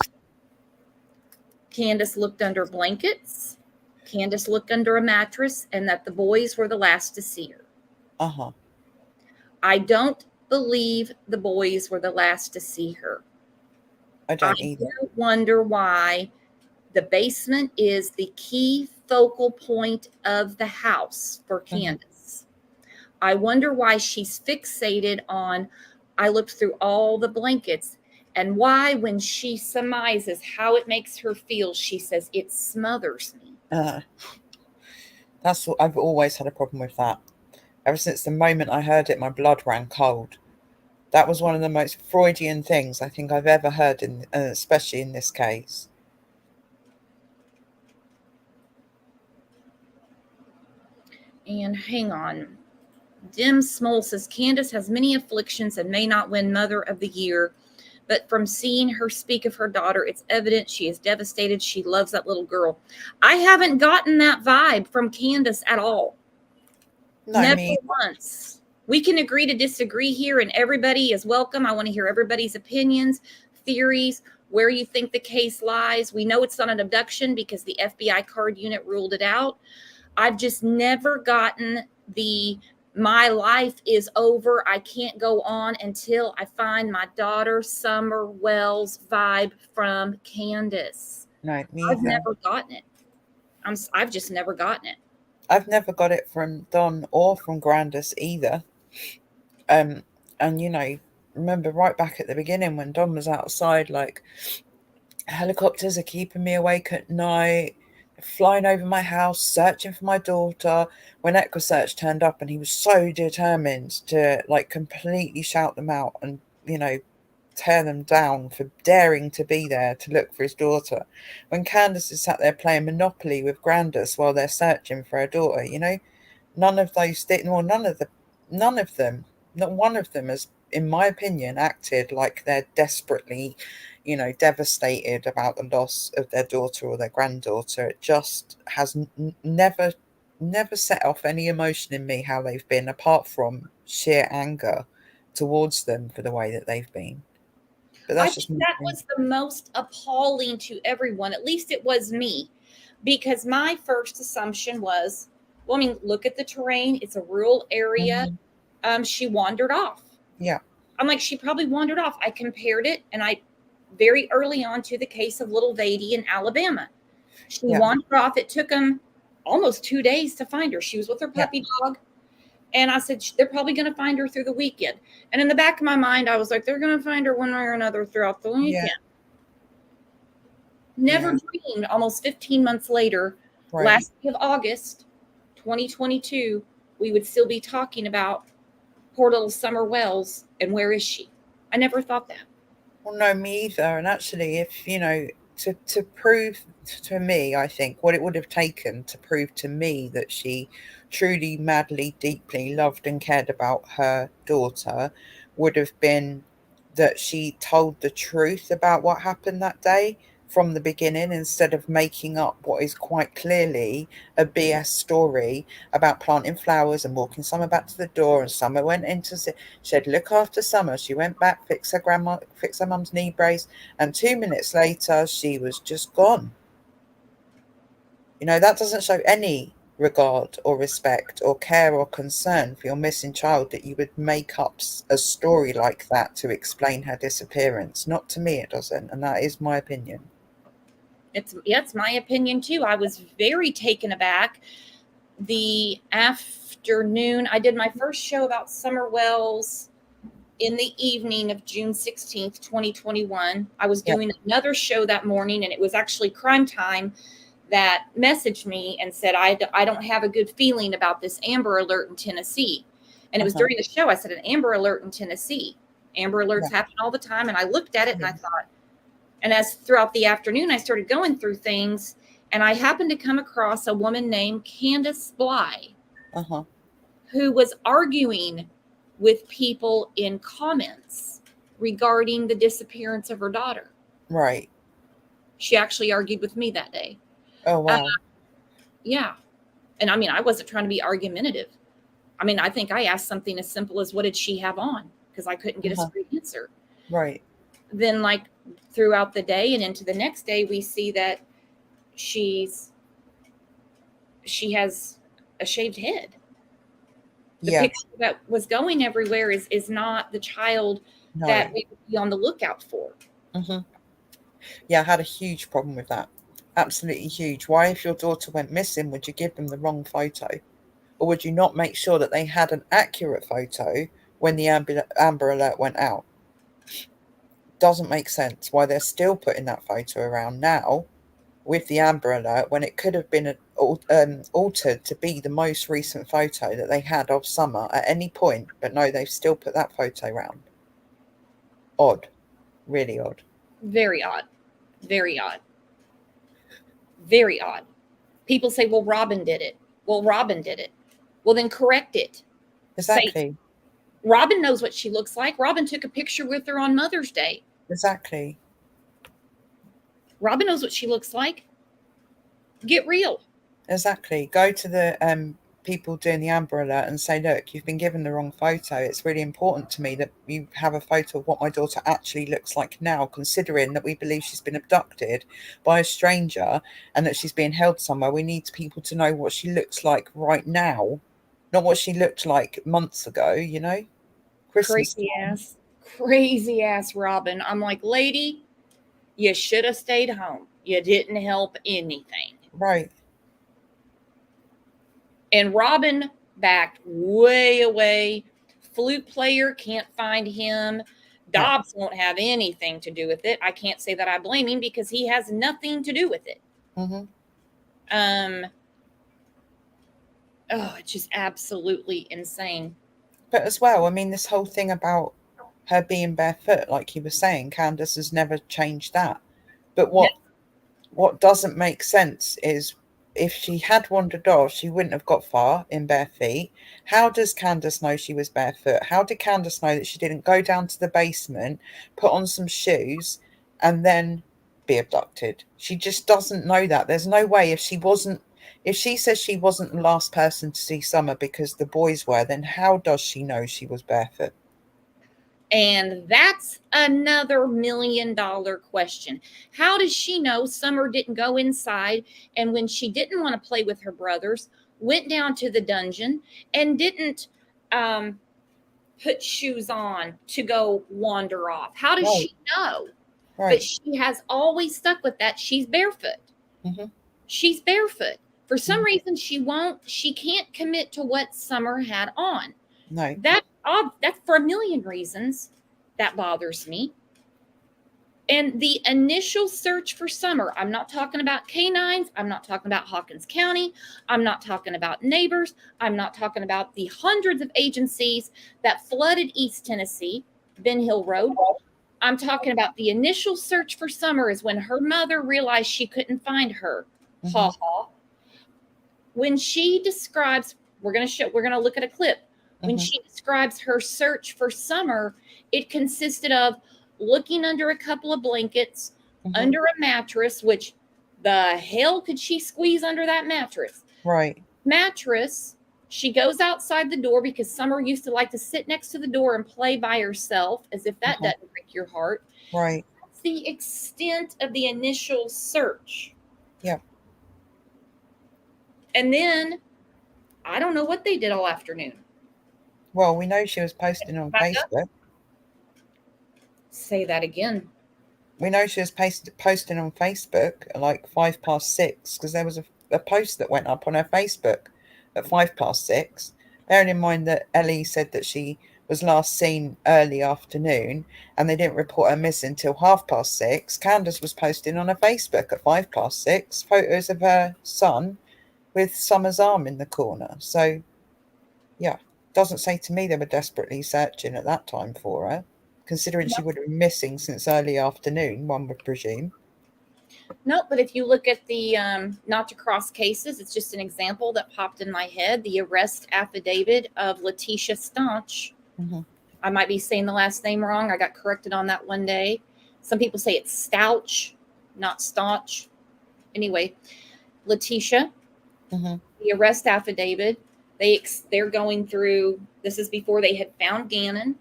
Candace looked under blankets. Candace looked under a mattress, and that the boys were the last to see her. I don't believe the boys were the last to see her. I don't either. I wonder why the basement is the key focal point of the house for Candace. I wonder why she's fixated on, I looked through all the blankets, and why when she surmises how it makes her feel, she says, it smothers me. That's what I've always had a problem with that. Ever since the moment I heard it, my blood ran cold. That was one of the most Freudian things I think I've ever heard, especially in this case. And hang on. Dim Smole says, Candace has many afflictions and may not win Mother of the Year. But from seeing her speak of her daughter, it's evident she is devastated. She loves that little girl. I haven't gotten that vibe from Candace at all. Never once. We can agree to disagree here, and everybody is welcome. I want to hear everybody's opinions, theories, where you think the case lies. We know it's not an abduction because the FBI card unit ruled it out. I've just never gotten the my life is over, I can't go on until I find my daughter Summer Wells vibe from Candace. No, me I've either. never gotten it. I've just never gotten it. I've never got it from Don or from Grandis either. Um, and remember right back at the beginning when Don was outside, like, helicopters are keeping me awake at night, flying over my house, searching for my daughter. When EquuSearch turned up, and he was so determined to like completely shout them out and tear them down for daring to be there to look for his daughter. When Candace is sat there playing Monopoly with Grandis while they're searching for her daughter, none of those did, or none of them, not one of them has, in my opinion, acted like they're desperately, devastated about the loss of their daughter or their granddaughter. It just has never set off any emotion in me how they've been, apart from sheer anger towards them for the way that they've been. But I that's think just my that opinion. was the most appalling to everyone. At least it was me, because my first assumption was, well, I mean, look at the terrain. It's a rural area. Mhm. She wandered off. Yeah, I'm like, she probably wandered off. I compared it, and I very early on to the case of little Vadie in Alabama. She yeah, wandered off. It took them almost 2 days to find her. She was with her yeah, puppy dog. And I said, they're probably going to find her through the weekend. And in the back of my mind, I was like, they're going to find her one way or another throughout the yeah, weekend. Never yeah. dreamed almost 15 months later, Right. last week of August 2022, we would still be talking about poor little Summer Wells and where is she? I never thought that. Well, no, me either. And actually, if to prove to me, I think what it would have taken to prove to me that she truly, madly, deeply loved and cared about her daughter would have been that she told the truth about what happened that day from the beginning, instead of making up what is quite clearly a BS story about planting flowers and walking Summer back to the door. And Summer went into, she said, look after Summer. She went back, fix her mum's knee brace, and 2 minutes later, she was just gone. That doesn't show any regard or respect or care or concern for your missing child, that you would make up a story like that to explain her disappearance. Not to me, it doesn't. And that is my opinion. It's my opinion too. I was very taken aback the afternoon. I did my first show about Summer Wells in the evening of June 16th, 2021. I was Yeah. doing another show that morning, and it was actually Crime Time that messaged me and said, I don't have a good feeling about this Amber Alert in Tennessee. And it was Uh-huh. during the show, I said, an Amber Alert in Tennessee. Amber Alerts Yeah. happen all the time. And I looked at it and Yeah. I thought, and as throughout the afternoon, I started going through things, and I happened to come across a woman named Candace Bly, Uh-huh. who was arguing with people in comments regarding the disappearance of her daughter. Right. She actually argued with me that day. Oh, Uh, wow. yeah. And I mean, I wasn't trying to be argumentative. I mean, I think I asked something as simple as, what did she have on? Because I couldn't get a Uh-huh. straight answer. Right. Then, like, throughout the day and into the next day, we see that she has a shaved head. The Yeah. picture that was going everywhere is not the child No. that we would be on the lookout for. Hmm. Yeah, I had a huge problem with that. Absolutely huge. Why, if your daughter went missing, would you give them the wrong photo? Or would you not make sure that they had an accurate photo when the Amber Alert went out? Doesn't make sense why they're still putting that photo around now with the Amber Alert, when it could have been altered to be the most recent photo that they had of Summer at any point. But no, they've still put that photo around. Odd. Really odd. Very odd. Very odd. Very odd. People say, well, Robin did it. Well, Robin did it. Well, then correct it. Say, Exactly. Robin knows what she looks like. Robin took a picture with her on Mother's Day. Exactly. Robin knows what she looks like. Get real. Exactly. Go to the people doing the Amber Alert and say, look, you've been given the wrong photo. It's really important to me that you have a photo of what my daughter actually looks like now, considering that we believe she's been abducted by a stranger and that she's being held somewhere. We need people to know what she looks like right now, not what she looked like months ago, Christmas time. Crazy ass Robin. I'm like, lady, you should have stayed home. You didn't help anything. Right. And Robin backed way away. Flute player, can't find him. Yeah. Dobbs won't have anything to do with it. I can't say that I blame him because he has nothing to do with it. Mm-hmm. Oh, it's just absolutely insane. But as well, I mean, this whole thing about her being barefoot, like you were saying, Candace has never changed that. But what doesn't make sense is if she had wandered off, she wouldn't have got far in bare feet. How does Candace know she was barefoot? How did Candace know that she didn't go down to the basement, put on some shoes, and then be abducted? She just doesn't know that. There's no way if she says she wasn't the last person to see Summer because the boys were, then how does she know she was barefoot? And that's another $1 million question. How does she know Summer didn't go inside and when she didn't want to play with her brothers, went down to the dungeon and didn't put shoes on to go wander off? How does she know? Right. But she has always stuck with that. She's barefoot. Mm-hmm. She's barefoot. For some reason, she can't commit to what Summer had on. No. That's for 1 million reasons that bothers me. And the initial search for Summer, I'm not talking about canines. I'm not talking about Hawkins County. I'm not talking about neighbors. I'm not talking about the hundreds of agencies that flooded East Tennessee, Ben Hill Road. I'm talking about the initial search for Summer is when her mother realized she couldn't find her. Mm-hmm. Ha ha. When she describes, we're going to look at a clip. When she describes her search for Summer, it consisted of looking under a couple of blankets, under a mattress, which the hell could she squeeze under that mattress? Right. Mattress. She goes outside the door because Summer used to like to sit next to the door and play by herself, as if that doesn't break your heart. Right. That's the extent of the initial search. Yeah. And then I don't know what they did all afternoon. Well, we know she was posting on Facebook. Say that again. We know she was posting on Facebook at like 6:05 because there was a post that went up on her Facebook at 6:05. Bearing in mind that Ellie said that she was last seen early afternoon and they didn't report her missing until 6:30. Candace was posting on her Facebook at 6:05 photos of her son with Summer's arm in the corner. So, yeah, doesn't say to me they were desperately searching at that time for her, considering she would have been missing since early afternoon, one would presume. No, but if you look at the not to cross cases, it's just an example that popped in my head. The arrest affidavit of Letitia Staunch. I might be saying the last name wrong. I got corrected on that one day. Some people say it's Stouch, not Staunch. Anyway, Letitia, the arrest affidavit, they're going through, this is before they had found Gannon,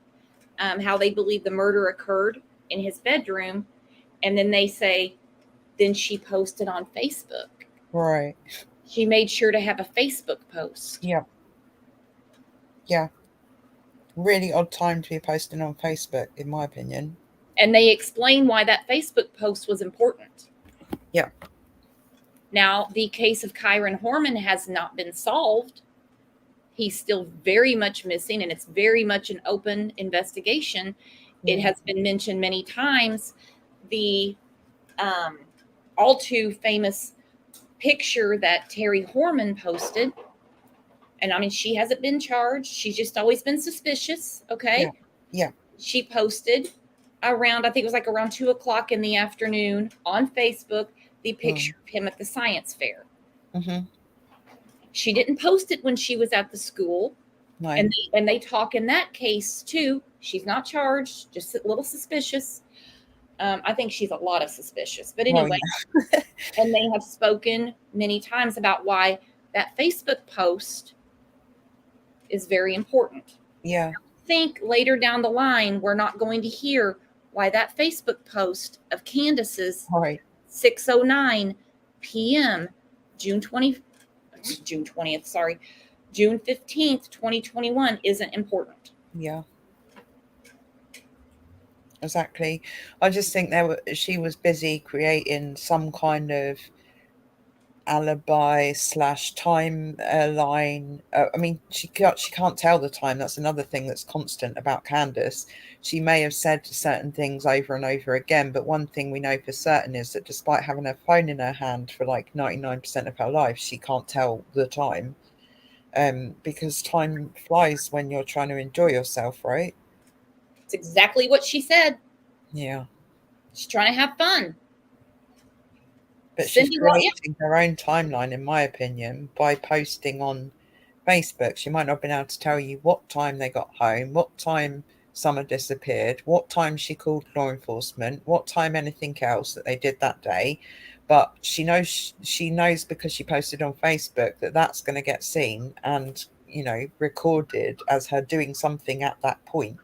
how they believe the murder occurred in his bedroom. And then they say, then she posted on Facebook. Right. She made sure to have a Facebook post. Yeah. Yeah. Really odd time to be posting on Facebook, in my opinion. And they explain why that Facebook post was important. Yeah. Now, the case of Kyron Horman has not been solved. He's still very much missing, and it's very much an open investigation. It has been mentioned many times. The all too famous picture that Terry Horman posted. And I mean, she hasn't been charged. She's just always been suspicious. Okay. Yeah. She posted around, I think it was like around 2:00 in the afternoon on Facebook, the picture of him at the science fair. She didn't post it when she was at the school. No. And they talk in that case too. She's not charged, just a little suspicious. I think she's a lot of suspicious. But anyway, and they have spoken many times about why that Facebook post is very important. Yeah. I think later down the line, we're not going to hear why that Facebook post of Candace's 6:09 p.m. June 15th, 2021 isn't important. Yeah. exactly. I just think she was busy creating some kind of alibi slash time line. I mean, she can't tell the time. That's another thing that's constant about Candace. She may have said certain things over and over again, but one thing we know for certain is that despite having her phone in her hand for like 99% of her life, she can't tell the time. Because time flies when you're trying to enjoy yourself, right? It's exactly what she said. Yeah. She's trying to have fun. But she's Cindy, well, yeah. creating her own timeline, in my opinion, by posting on Facebook. She might not have been able to tell you what time they got home, what time Summer disappeared, what time she called law enforcement, what time anything else that they did that day. But she knows because she posted on Facebook that that's going to get seen and, recorded as her doing something at that point.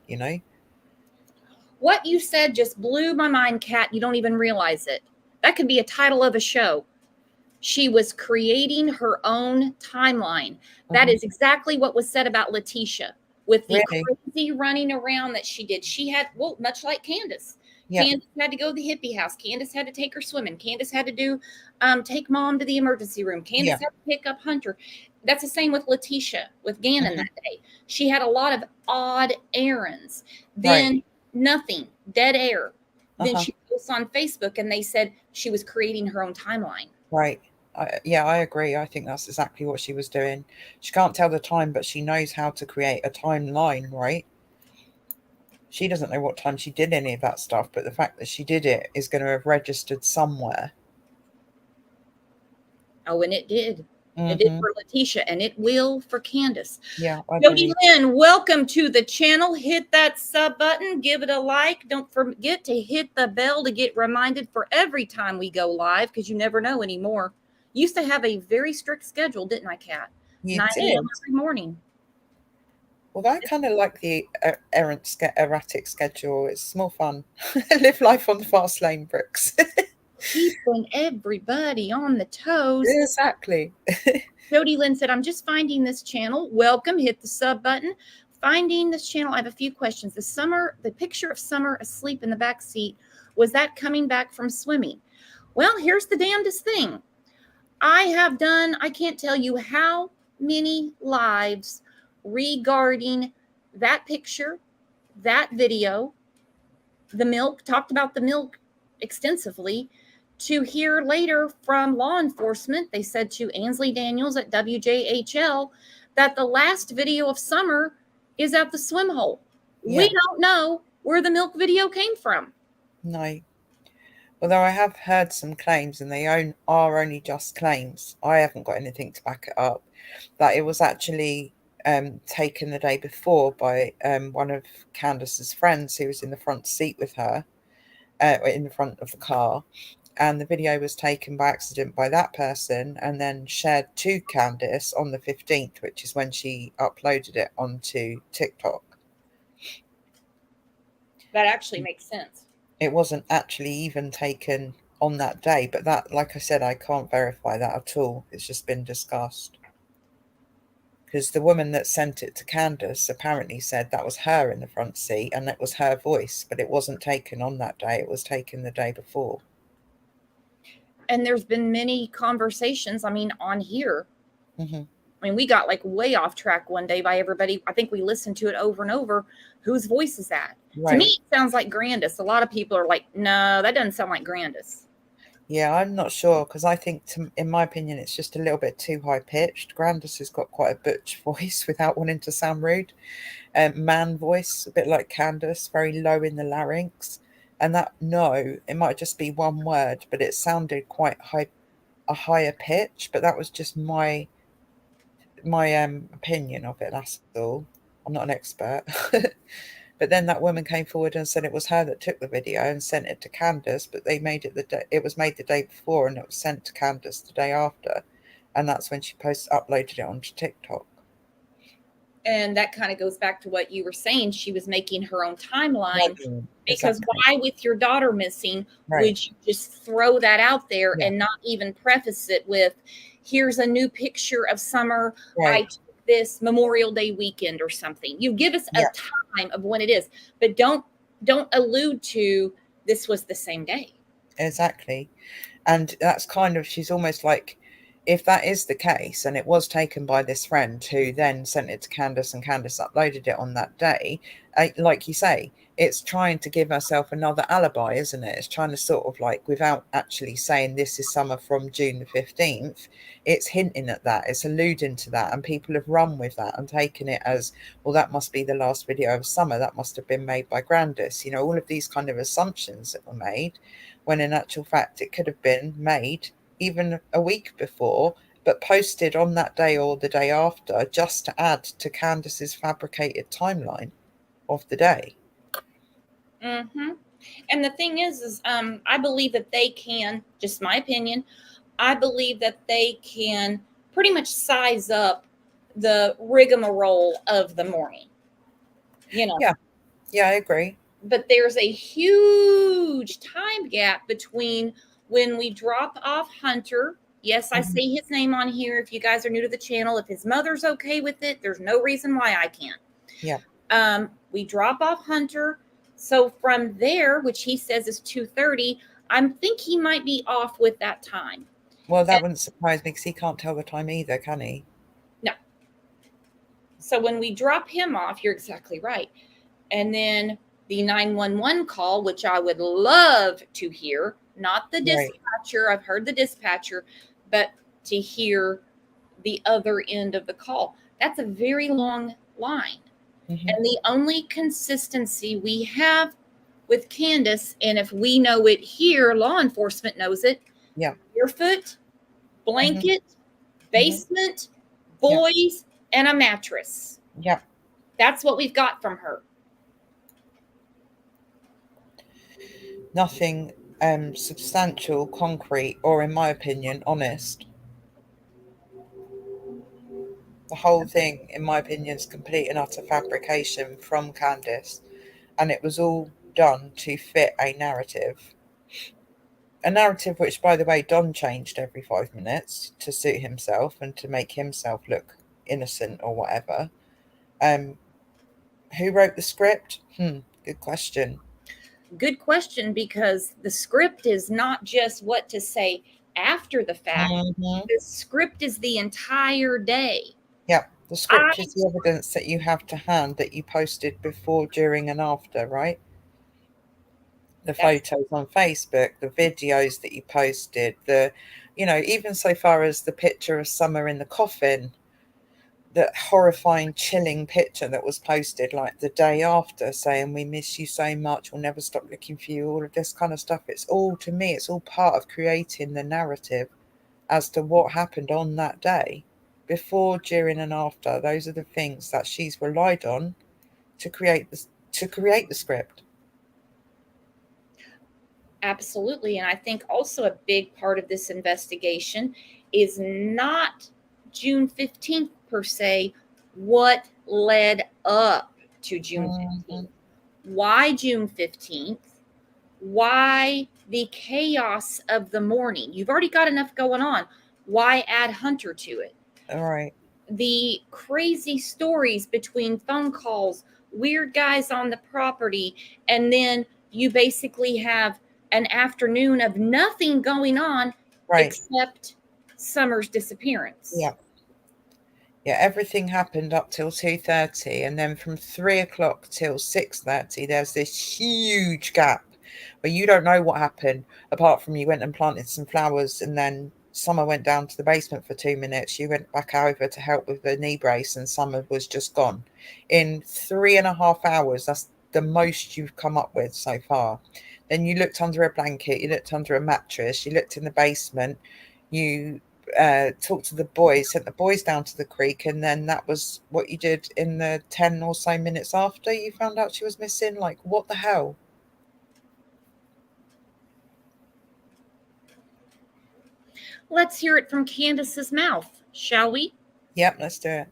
What you said just blew my mind, Kat. You don't even realize it. That could be a title of a show. She was creating her own timeline. That Hmm. is exactly what was said about Letitia with the Really? crazy running around that she did. She had, well, much like Candace. Yeah. Candace had to go to the hippie house. Candace had to take her swimming. Candace had to take mom to the emergency room. Candace Yeah. had to pick up Hunter. That's the same with Letitia, with Gannon Hmm. that day. She had a lot of odd errands. Right. Then nothing, dead air. Then Uh-huh. she posts on Facebook and they said she was creating her own timeline. Right. Yeah, I agree. I think that's exactly what she was doing. She can't tell the time, but she knows how to create a timeline, right? She doesn't know what time she did any of that stuff, but the fact that she did it is going to have registered somewhere. Oh, and it did. It did Hmm. for Letitia, and it will for Candace. Yeah, I Jody believe. Lynn, welcome to the channel. Hit that sub button, give it a like. Don't forget to hit the bell to get reminded for every time we go live, because you never know anymore. Used to have a very strict schedule, didn't I, Kat? You 9 a.m. did. every morning. Well, I kind of like the erratic schedule. It's more fun. Live life on the fast lane, Brooks. Keeping everybody on the toes. Exactly. Jody Lynn said, I'm just finding this channel. Welcome. Hit the sub button. Finding this channel, I have a few questions. The picture of Summer asleep in the back seat, was that coming back from swimming? Well, here's the damnedest thing. I can't tell you how many lives regarding that picture, that video, the milk, talked about the milk extensively, to hear later from law enforcement. They said to Ansley Daniels at WJHL that the last video of Summer is at the swim hole. We Yeah. don't know where the milk video came from. No. Although I have heard some claims, and are only just claims. I haven't got anything to back it up. That it was actually taken the day before by one of Candace's friends who was in the front seat with her, in the front of the car, and the video was taken by accident by that person and then shared to Candace on the 15th, which is when she uploaded it onto TikTok. That actually makes sense. It wasn't actually even taken on that day, but that, like I said, I can't verify that at all. It's just been discussed. Because the woman that sent it to Candace apparently said that was her in the front seat and that was her voice, but it wasn't taken on that day. It was taken the day before. And there's been many conversations, on here. Hmm. We got like way off track one day by everybody. I think we listened to it over and over. Whose voice is that? To me, Right. it sounds like Grandis. A lot of people are like, no, that doesn't sound like Grandis. Yeah, I'm not sure because I think, in my opinion, it's just a little bit too high pitched. Grandis has got quite a butch voice without wanting to sound rude. Man voice, a bit like Candace, very low in the larynx. And that no, it might just be one word, but it sounded quite high, a higher pitch. But that was just my opinion of it. That's all. I'm not an expert. But then that woman came forward and said it was her that took the video and sent it to Candace, but they made it it was made the day before and it was sent to Candace the day after. And that's when she uploaded it onto TikTok. And that kind of goes back to what you were saying. She was making her own timeline, because Exactly. why, with your daughter missing, Right. would you just throw that out there Yeah. and not even preface it with, here's a new picture of Summer. Right. I took this Memorial Day weekend or something. You give us a Yeah. time of when it is, but don't don't allude to this was the same day. Exactly. And that's kind of, she's almost like, if that is the case, and it was taken by this friend who then sent it to Candace and Candace uploaded it on that day, like you say, it's trying to give herself another alibi, isn't it? It's trying to sort of like, without actually saying this is Summer from June the 15th, it's hinting at that, it's alluding to that, and people have run with that and taken it as, well, that must be the last video of Summer, that must have been made by Candace. You know, all of these kind of assumptions that were made, when in actual fact it could have been made even a week before, but posted on that day or the day after, just to add to Candace's fabricated timeline of the day. Mm-hmm. And the thing is I believe that they can, just my opinion, I believe that they can pretty much size up the rigmarole of the morning. You know. Yeah, I agree. But there's a huge time gap between when we drop off Hunter. Yes, I say his name on here. If you guys are new to the channel, if his mother's okay with it, there's no reason why I can't. Yeah. We drop off Hunter. So from there, which he says is 2:30, I think he might be off with that time. Well, that wouldn't surprise me because he can't tell the time either, can he? No. So when we drop him off, you're exactly right. And then the 911 call, which I would love to hear, not the dispatcher. I've heard the dispatcher, but to hear the other end of the call. That's a very long line. Mm-hmm. And the only consistency we have with Candace, and if we know it here, law enforcement knows it. Yeah. Barefoot, blanket, basement, boys, and a mattress. Yeah. That's what we've got from her. Nothing substantial, concrete, or in my opinion, honest. The whole thing, in my opinion, is complete and utter fabrication from Candace, and it was all done to fit a narrative. A narrative which, by the way, Don changed every 5 minutes to suit himself and to make himself look innocent or whatever. Who wrote the script? Good question. Good question, because the script is not just what to say after the fact. The script is the entire day. Yeah, the script is the evidence that you have to hand that you posted before, during, and after, right? The photos on Facebook, the videos that you posted, even so far as the picture of Summer in the coffin, that horrifying, chilling picture that was posted like the day after saying, we miss you so much, we'll never stop looking for you, all of this kind of stuff. It's all, to me, it's all part of creating the narrative as to what happened on that day, before, during, and after. Those are the things that she's relied on to create the script. Absolutely. And I think also a big part of this investigation is not June 15th per se, what led up to June 15th. Why June 15th? Why the chaos of the morning? You've already got enough going on. Why add Hunter to it? All right. The crazy stories between phone calls, weird guys on the property, and then you basically have an afternoon of nothing going on except Summer's disappearance. Yeah, everything happened up till 2:30, and then from 3 o'clock till 6:30, there's this huge gap where you don't know what happened, apart from you went and planted some flowers, and then Summer went down to the basement for 2 minutes. You went back over to help with the knee brace, and Summer was just gone. In 3.5 hours, that's the most you've come up with so far. Then you looked under a blanket, you looked under a mattress, you looked in the basement, you talked to the boys, sent the boys down to the creek, and then that was what you did in the 10 or so minutes after you found out she was missing. Like, what the hell? Let's hear it from Candace's mouth, shall we? Yep, let's do it.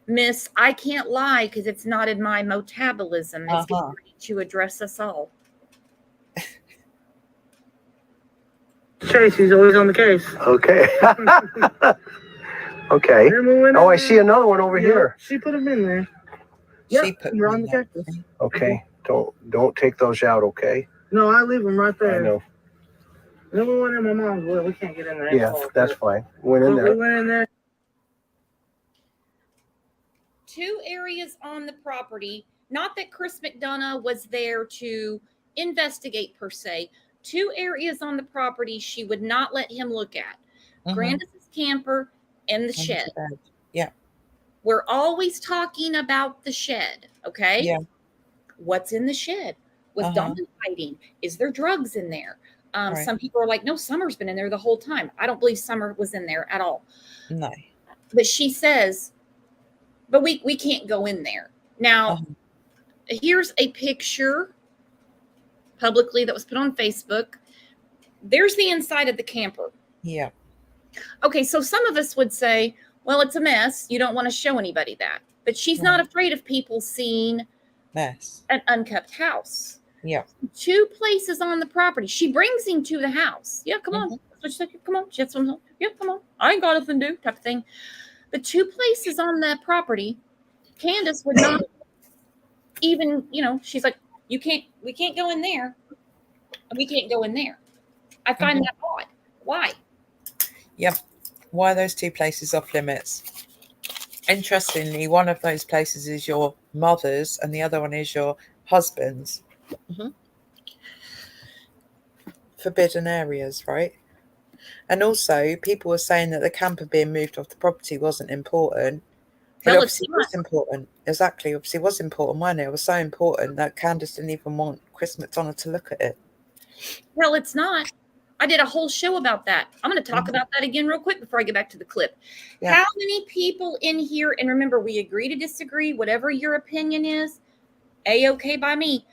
Miss, I can't lie because it's not in my metabolism. It's getting ready to address us all. Chase, he's always on the case. Okay. Okay. Oh, I see another one over here. She put him in there. She put you're on the cactus. Okay. Don't take those out, okay? No, I leave them right there. I know. Then we went in my mom's way. We can't get in there. Yeah, that's fine. Went in We there. went in there. 2 areas on the property. Not that Chris McDonough was there to investigate per se. 2 areas on the property she would not let him look at. Grandis's camper and the shed. Yeah. We're always talking about the shed, okay? Yeah. What's in the shed? Was Dawn hiding? Is there drugs in there? Right. Some people are like, no, Summer's been in there the whole time. I don't believe Summer was in there at all. No. But she says, but we can't go in there. Now, here's a picture publicly that was put on Facebook. There's the inside of the camper. Yeah. Okay, so some of us would say, well, it's a mess. You don't want to show anybody that. But she's not afraid of people seeing Mess. an unkept house. Yeah. 2 places on the property. She brings him to the house. Yeah, come on. That's what she said. Come on. She had some. Yeah, come on. I ain't got nothing to do, type of thing. But 2 places on that property, Candace would not even, she's like, we can't go in there. We can't go in there. I find that odd. Why? Yep. Why are those 2 places off limits? Interestingly, one of those places is your mother's and the other one is your husband's. Forbidden areas, right? And also, people were saying that the camper being moved off the property wasn't important. But obviously it was important. Exactly. Obviously it was important, wasn't it? It was so important that Candace didn't even want Chris McDonough to look at it. Well, it's not. I did a whole show about that. I'm going to talk about that again real quick before I get back to the clip. Yeah. How many people in here, and remember, we agree to disagree, whatever your opinion is, A-okay by me.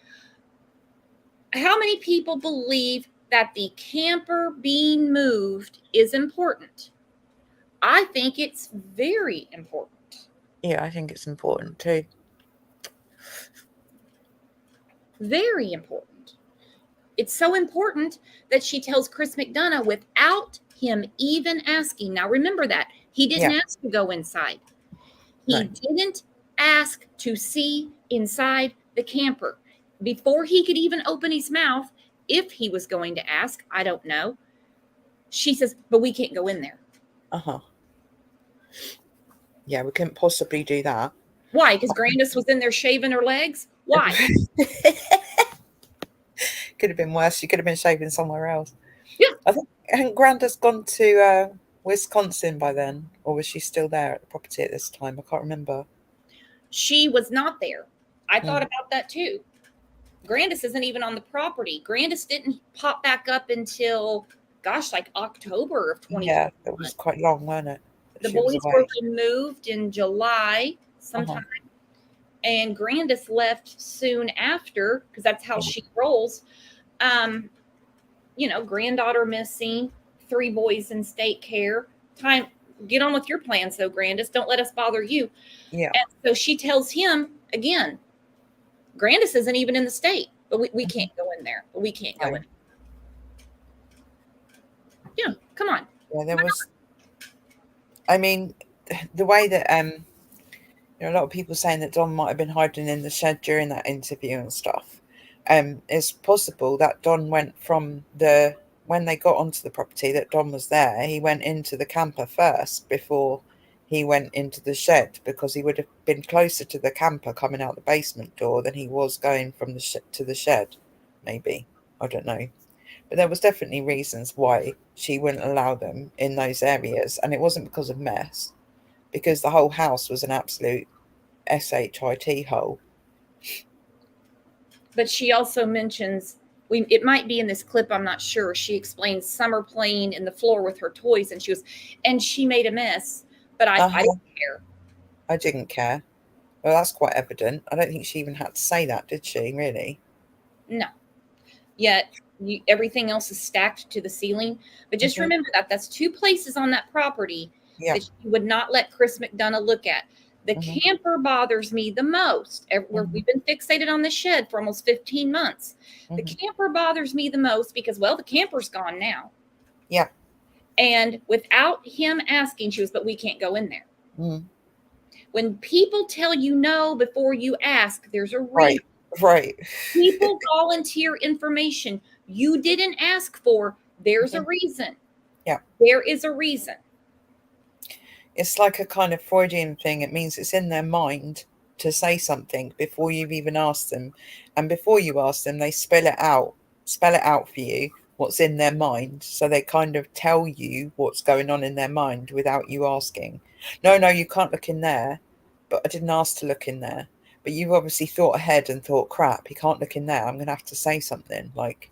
How many people believe that the camper being moved is important? I think it's very important. Yeah, I think it's important too. Very important. It's so important that she tells Chris McDonough without him even asking. Now, remember that. He didn't ask to go inside. He didn't ask to see inside the camper. Before he could even open his mouth, if he was going to ask, I don't know. She says, but we can't go in there. Yeah, we couldn't possibly do that. Why? Because Candace was in there shaving her legs? Why? Could have been worse. She could have been shaving somewhere else. Yeah. I think Granda's gone to Wisconsin by then, or was she still there at the property at this time? I can't remember. She was not there. I thought about that too. Candace isn't even on the property. Candace didn't pop back up until, like October of 2020. Yeah, it was quite long, wasn't it? The boys were removed in July sometime. And Candace left soon after, because that's how she rolls. Granddaughter missing, 3 boys in state care. Get on with your plans, though, Candace. Don't let us bother you. Yeah. And so she tells him again, Candace isn't even in the state, but we can't go in there. But we can't go in. Yeah, come on. Yeah, there was. I mean, the way that a lot of people saying that Don might have been hiding in the shed during that interview and stuff. It's possible that Don went from when they got onto the property, that Don was there. He went into the camper first before he went into the shed, because he would have been closer to the camper coming out the basement door than he was going from the to the shed. Maybe, I don't know. But there was definitely reasons why she wouldn't allow them in those areas, and it wasn't because of mess, because the whole house was an absolute shit hole. But she also mentions, it might be in this clip, I'm not sure. She explains Summer playing in the floor with her toys, and she made a mess. But I didn't care. I didn't care. Well, that's quite evident. I don't think she even had to say that, did she? Really? No. Yet everything else is stacked to the ceiling. But just remember that's 2 places on that property that she would not let Chris McDonough look at. The camper bothers me the most. We've been fixated on the shed for almost 15 months. The camper bothers me the most because, the camper's gone now. Yeah. And without him asking, she was, but we can't go in there. When people tell you no before you ask, there's a reason. Right. Right. People volunteer information you didn't ask for. There's a reason. Yeah. There is a reason. It's like a kind of Freudian thing. It means it's in their mind to say something before you've even asked them. And before you ask them, they spell it out for you, what's in their mind. So they kind of tell you what's going on in their mind without you asking. No, you can't look in there. But I didn't ask to look in there. But you've obviously thought ahead and thought, crap, he can't look in there. I'm going to have to say something. Like,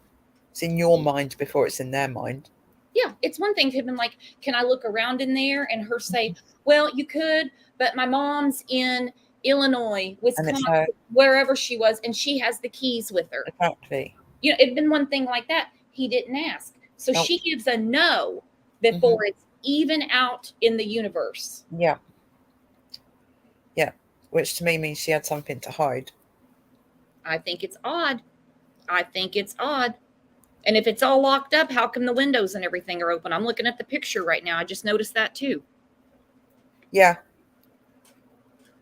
it's in your mind before it's in their mind. Yeah, it's one thing to have been like, can I look around in there? And her say, well, you could, but my mom's in Illinois, Wisconsin, wherever she was, and she has the keys with her. Exactly. You know, it'd been one thing like that. He didn't ask. So she gives a no before it's even out in the universe. Yeah. Yeah. Which to me means she had something to hide. I think it's odd. And if it's all locked up, how come the windows and everything are open? I'm looking at the picture right now. I just noticed that too. Yeah.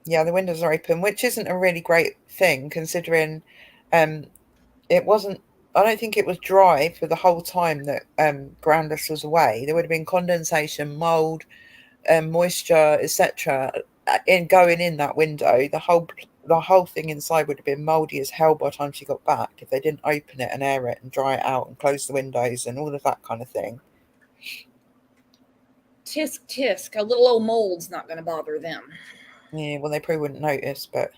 Yeah, the windows are open, which isn't a really great thing considering it wasn't, I don't think it was dry for the whole time that Candace was away. There would have been condensation, mold, moisture, etc. in going in that window. The whole thing inside would have been moldy as hell by the time she got back if they didn't open it and air it and dry it out and close the windows and all of that kind of thing. Tisk tisk, a little old mold's not going to bother them. Yeah, well, they probably wouldn't notice, but.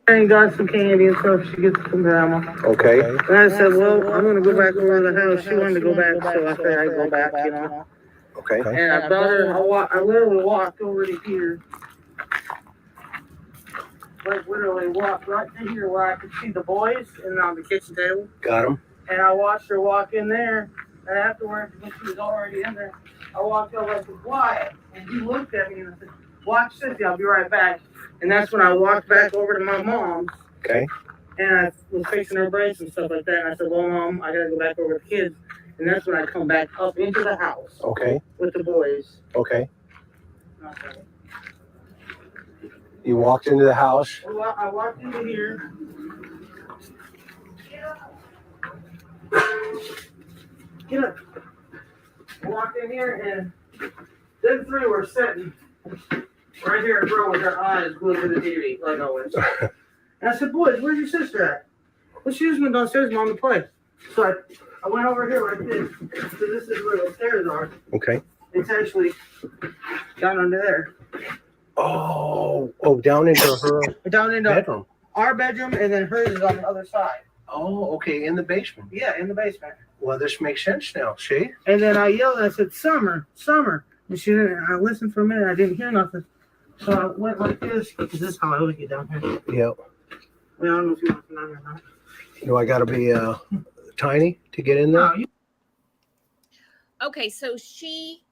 And got some candy and stuff. She gets from grandma. Okay. And I said, well, I'm gonna go back over to the house. She wanted to go back, so I said I'd go back, you know. Okay. And I brought her. I literally walked over to here. Like literally walked right to here where I could see the boys and on the kitchen table. Got him. And I watched her walk in there. And afterwards, when she was already in there, I walked over and said, "Why?" And he looked at me and I said, "Watch Cynthia, I'll be right back." And that's when I walked back over to my mom's. Okay. And I was fixing her braids and stuff like that. And I said, well, Mom, I gotta go back over to the kids. And that's when I come back up into the house. Okay. With the boys. Okay. Okay. You walked into the house. Well, I walked into here. Get up. I walked in here and them three were sitting right here in front with their eyes glued to the TV, like always. And I said, boys, where's your sister at? Well, she just went downstairs, Mom, to play. So I went over here like this. So this is where the stairs are. Okay. It's actually down under there. Oh, down into her Down into bedroom. Our bedroom, and then hers is on the other side. Oh, okay, in the basement. Yeah, in the basement. Well, this makes sense now, see? And then I yelled, I said, Summer. And she didn't, I listened for a minute, I didn't hear nothing. So I went like this, because this is how I always get down here. Yep. I don't know if you want to come down here or not. Do I got to be tiny to get in there? No, Okay, so she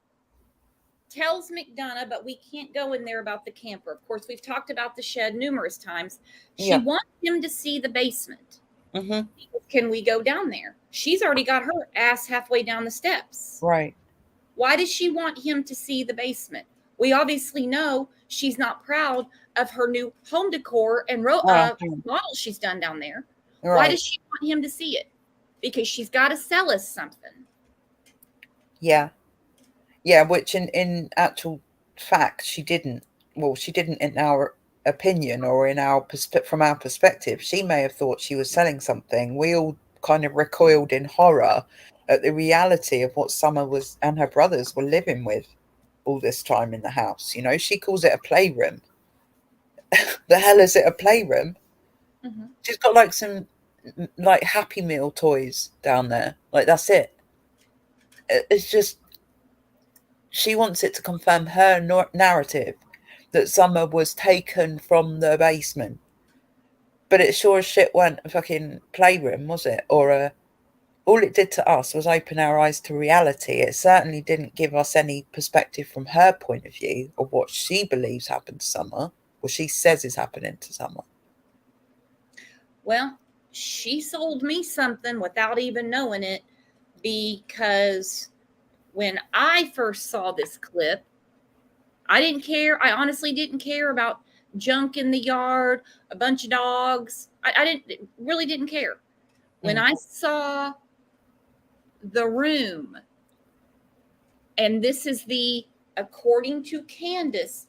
tells McDonough, but we can't go in there about the camper. Of course, we've talked about the shed numerous times. She wants him to see the basement. Mm-hmm. Can we go down there? She's already got her ass halfway down the steps. Right. Why does she want him to see the basement? We obviously know she's not proud of her new home decor and models she's done down there. Right. Why does she want him to see it? Because she's got to sell us something. Yeah. Yeah, which in actual fact, she didn't. Well, she didn't in our opinion or in our from our perspective. She may have thought she was selling something. We all kind of recoiled in horror at the reality of what Summer was and her brothers were living with all this time in the house. You know, she calls it a playroom. The hell is it, a playroom? Mm-hmm. She's got like some like Happy Meal toys down there. Like, that's it. It's just, she wants it to confirm her narrative that Summer was taken from the basement. But it sure as shit weren't a fucking playroom, was it? Or all it did to us was open our eyes to reality. It certainly didn't give us any perspective from her point of view of what she believes happened to Summer, or she says is happening to Summer. Well, she sold me something without even knowing it, because when I first saw this clip, I didn't care. I honestly didn't care about junk in the yard, a bunch of dogs. I really didn't care. When I saw the room, and this is according to Candace,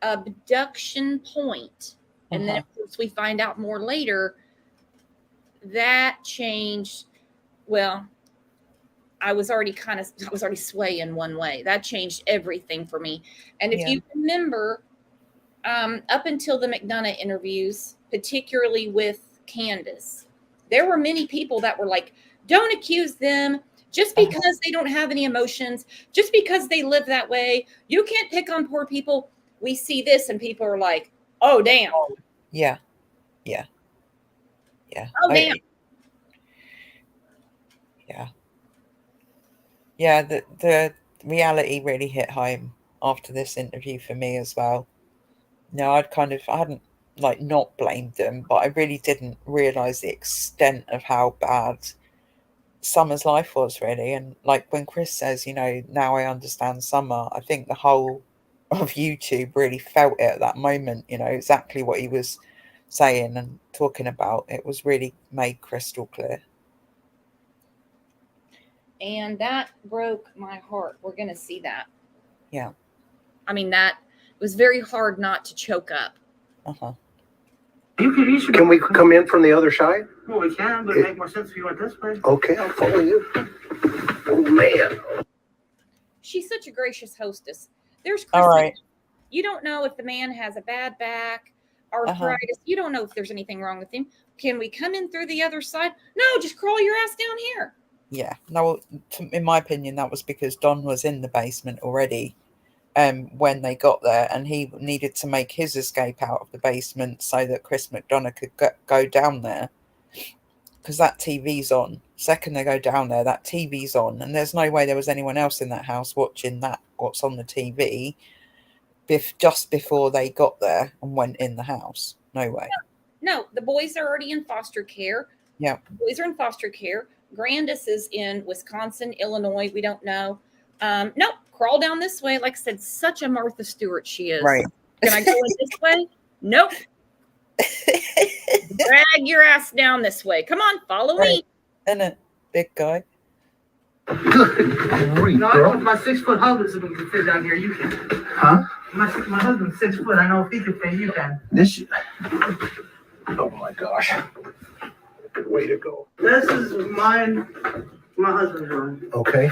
abduction point, and then of course we find out more later, that changed. Well, I was already swaying one way. That changed everything for me. And if you remember, up until the McDonough interviews, particularly with Candace, there were many people that were like, don't accuse them just because they don't have any emotions, just because they live that way. You can't pick on poor people. We see this and people are like, oh, damn. Yeah. Oh, damn. Yeah, the reality really hit home after this interview for me as well. No, I hadn't like not blamed them, but I really didn't realise the extent of how bad Summer's life was, really. And like when Chris says, now I understand Summer, I think the whole of YouTube really felt it at that moment, exactly what he was saying and talking about. It was really made crystal clear. And that broke my heart. We're going to see that. Yeah. I mean, that was very hard not to choke up. Can we come in from the other side? Well, we can, but it make more sense if you went this way. Okay, I'll follow you. Oh, man. She's such a gracious hostess. There's Chris. All right. You don't know if the man has a bad back, arthritis. You don't know if there's anything wrong with him. Can we come in through the other side? No, just crawl your ass down here. Yeah. No, in my opinion, that was because Don was in the basement already when they got there, and he needed to make his escape out of the basement so that Chris McDonough could go down there, because that TV's on. Second they go down there, that TV's on, and there's no way there was anyone else in that house watching what's on the TV just before they got there and went in the house. No way. No, the boys are already in foster care. Yeah. The boys are in foster care. Grandis is in Wisconsin, Illinois. We don't know. Nope. Crawl down this way. Like I said, such a Martha Stewart she is. Right. Can I go in this way? Nope. Drag your ass down this way. Come on, follow me. And a big guy. Great, No, I know girl. if my 6-foot husband can fit down here, you can. Huh? My husband's 6 foot. I know if he can fit, you can. This. Oh my gosh. Way to go. This is my husband's room. Okay.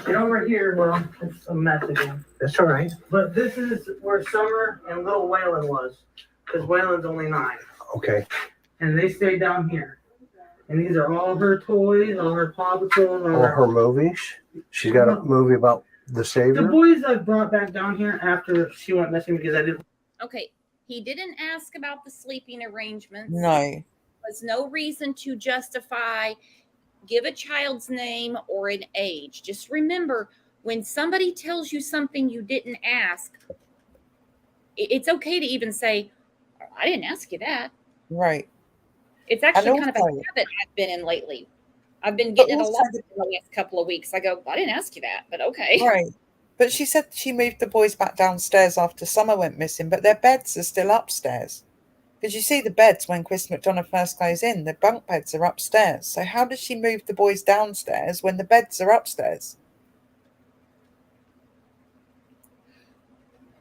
And over here, well, it's a mess again. That's all right. But this is where Summer and little Waylon was, because Waylon's only 9. Okay. And they stayed down here. And these are all her toys, all her Paw Patrols, All her movies. She's got a movie about the The Savior. boys I brought back down here after she went missing because I didn't. Okay. He didn't ask about the sleeping arrangements. No. There was no reason to justify, give a child's name or an age. Just remember, when somebody tells you something you didn't ask, it's okay to even say, I didn't ask you that. Right. It's actually And kind of a also- habit I've been in lately. I've been getting it a also- lot in the last couple of weeks. I go, I didn't ask you that, but okay. Right. But she said she moved the boys back downstairs after Summer went missing, but their beds are still upstairs. Because you see the beds when Chris McDonough first goes in, the bunk beds are upstairs. So how does she move the boys downstairs when the beds are upstairs?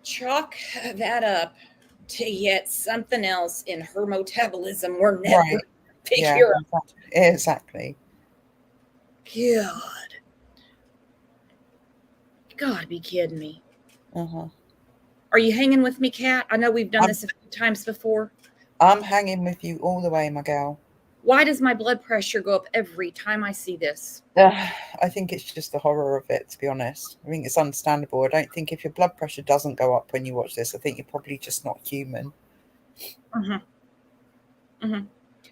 Chalk that up to yet something else in her metabolism we're never Right. figure out. Exactly. God. You gotta be kidding me. Are you hanging with me, Kat? I know we've done this a few times before. I'm hanging with you all the way, my gal. Why does my blood pressure go up every time I see this? I think it's just the horror of it, to be honest. I think it's understandable. I don't think if your blood pressure doesn't go up when you watch this, I think you're probably just not human.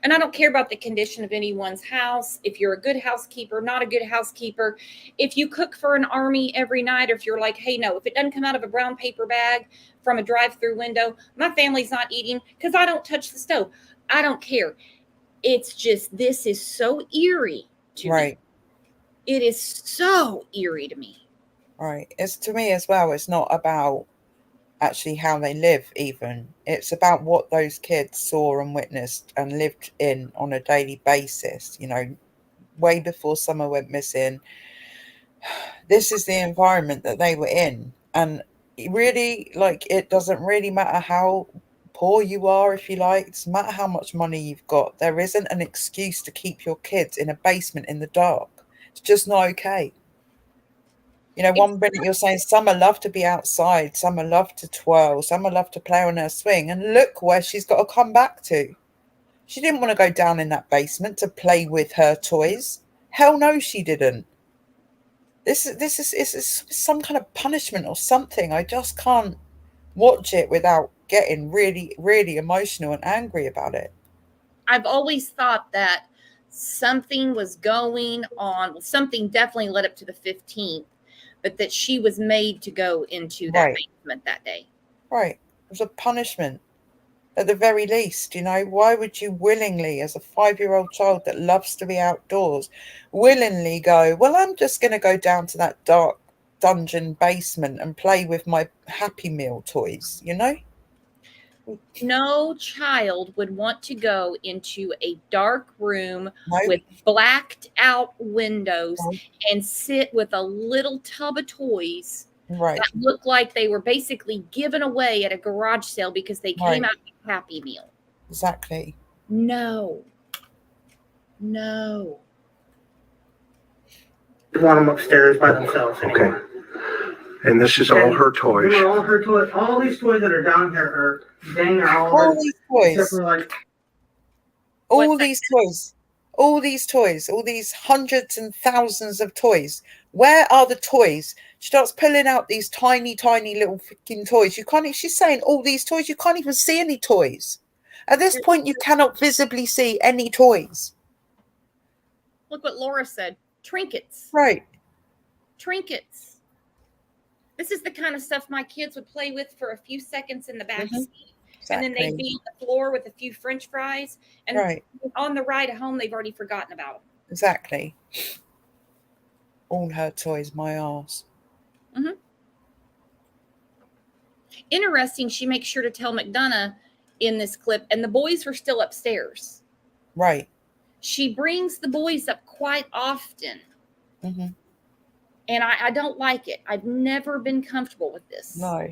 And I don't care about the condition of anyone's house. If you're a good housekeeper, not a good housekeeper, if you cook for an army every night, or if you're like, hey, no, if it doesn't come out of a brown paper bag from a drive-through window, my family's not eating because I don't touch the stove. I don't care. It's just, this is so eerie to me. It is so eerie to me. Right. It's to me as well. It's not about actually how they live even. It's about what those kids saw and witnessed and lived in on a daily basis, you know, way before Summer went missing. This is the environment that they were in. And it really, like, it doesn't really matter how poor you are, if you like. It doesn't matter how much money you've got. There isn't an excuse to keep your kids in a basement in the dark. It's just not okay. You know, one minute you're saying Summer loved to be outside, Summer loved to twirl, Summer loved to play on her swing, and look where she's got to come back to. She didn't want to go down in that basement to play with her toys. Hell no, she didn't. This is some kind of punishment or something. I just can't watch it without getting really, really emotional and angry about it. I've always thought that something was going on. Well, something definitely led up to the 15th, but that she was made to go into that Right. basement that day. Right. It was a punishment. At the very least, you know, why would you willingly, as a 5-year-old child that loves to be outdoors, willingly go, well, I'm just going to go down to that dark dungeon basement and play with my Happy Meal toys, you know? No child would want to go into a dark room No, with blacked out windows no. and sit with a little tub of toys Right, that looked like they were basically given away at a garage sale because they came right, out with a Happy Meal. exactly. No. No. I want them upstairs by themselves anymore. And this is all her toys. These are all her toys. All these toys that are down here are all All hers. these Except toys, for like all What's that? these toys, all these toys, all these hundreds and thousands of toys. Where are the toys? She starts pulling out these tiny, tiny little freaking toys. You can't, she's saying all these toys, you can't even see any toys. At this point, you cannot visibly see any toys. Look what Laura said. Trinkets. Right, Trinkets. This is the kind of stuff my kids would play with for a few seconds in the back Mhm. seat. And then they'd exactly. be on the floor with a few French fries. And Right, on the ride home, they've already forgotten about them. exactly. All her toys, my arse. Interesting, she makes sure to tell McDonough in this clip, and the boys were still upstairs. Right. She brings the boys up quite often. Hmm. And I don't like it. I've never been comfortable with this. No.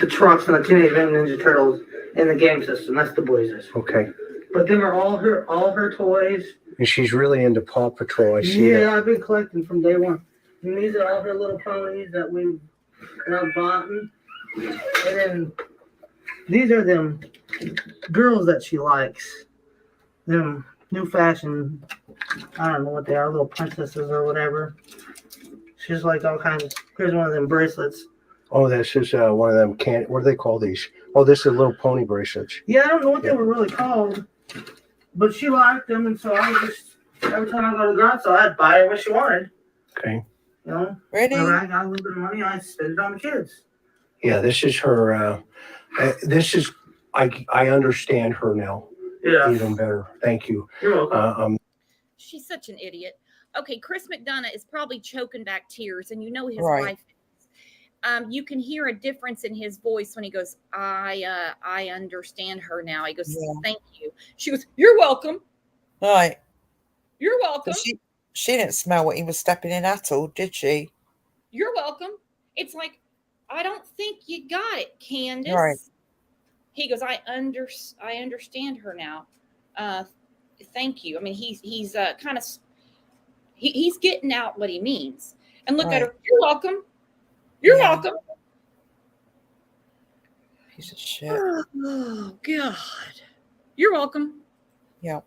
the Trunks and the Teenage Mutant Ninja Turtles in the game system. That's the boys'. Okay. But them are all her toys. And she's really into Paw Patrol. I see Yeah, that. I've been collecting from day one. And these are all her little ponies that I've bought. And then these are them girls that she likes. Them new fashion, I don't know what they are, little princesses or whatever. She's like all kinds of, here's one of them bracelets. Oh, this is one of them. What do they call these? Oh, this is Little Pony bracelets. Yeah, I don't know what Yeah. they were really called, but she liked them, and so I was just, every time I go to the garage, so I'd buy her what she wanted. Okay. You know, Really? whenever I got a little bit of money, I spend it on the kids. Yeah, this is her. This is. I understand her now Yeah, even better. Thank you. you're welcome. She's such an idiot. Okay, Chris McDonough is probably choking back tears, and you know his Right. wife is. You can hear a difference in his voice when he goes, I understand her now. He goes, Yeah. thank you. She goes, you're welcome. Right. You're welcome. But she didn't smell what he was stepping in at all, did she? You're welcome. It's like, I don't think you got it, Candace. Right. He goes, I understand her now. Thank you. I mean, he's kind of he's getting out what he means. And look at her. You're welcome. You're Yeah. welcome. Piece of shit. Oh God. You're welcome. Yeah.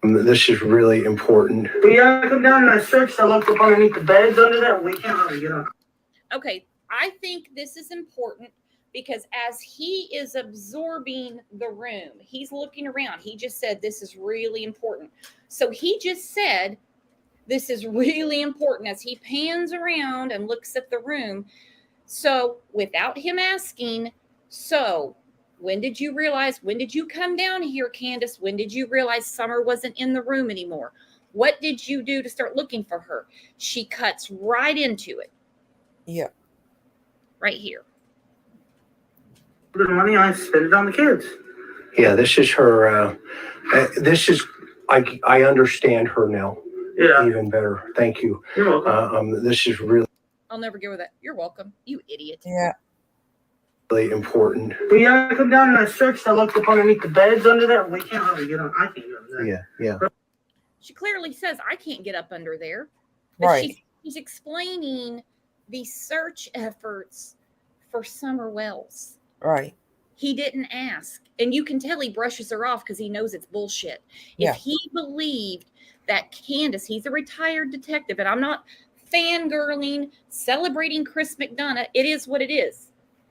This is really important. But yeah, I come down and I searched. I looked up underneath the beds under there. We can't really get on. Okay, I think this is important because as he is absorbing the room, he's looking around. He just said, this is really important. So he just said, this is really important as he pans around and looks at the room. So without him asking, so when did you come down here, Candace? When did you realize Summer wasn't in the room anymore? What did you do to start looking for her? She cuts right into it. Yeah. Right here. The money I spend it on the kids. Yeah, this is her. I understand her now. Yeah. Even better. Thank you. You're welcome. This is really I'll never get over that. You're welcome. You idiot. Yeah. important. But yeah, I come down and I searched. I looked up underneath the beds under there. We can't really get on. I can't get under there. Yeah. She clearly says, I can't get up under there. But Right. she's explaining the search efforts for Summer Wells. Right. He didn't ask. And you can tell he brushes her off because he knows it's bullshit. Yeah. If he believed that Candace, he's a retired detective, and I'm not fangirling, celebrating Chris McDonough. It is what it is.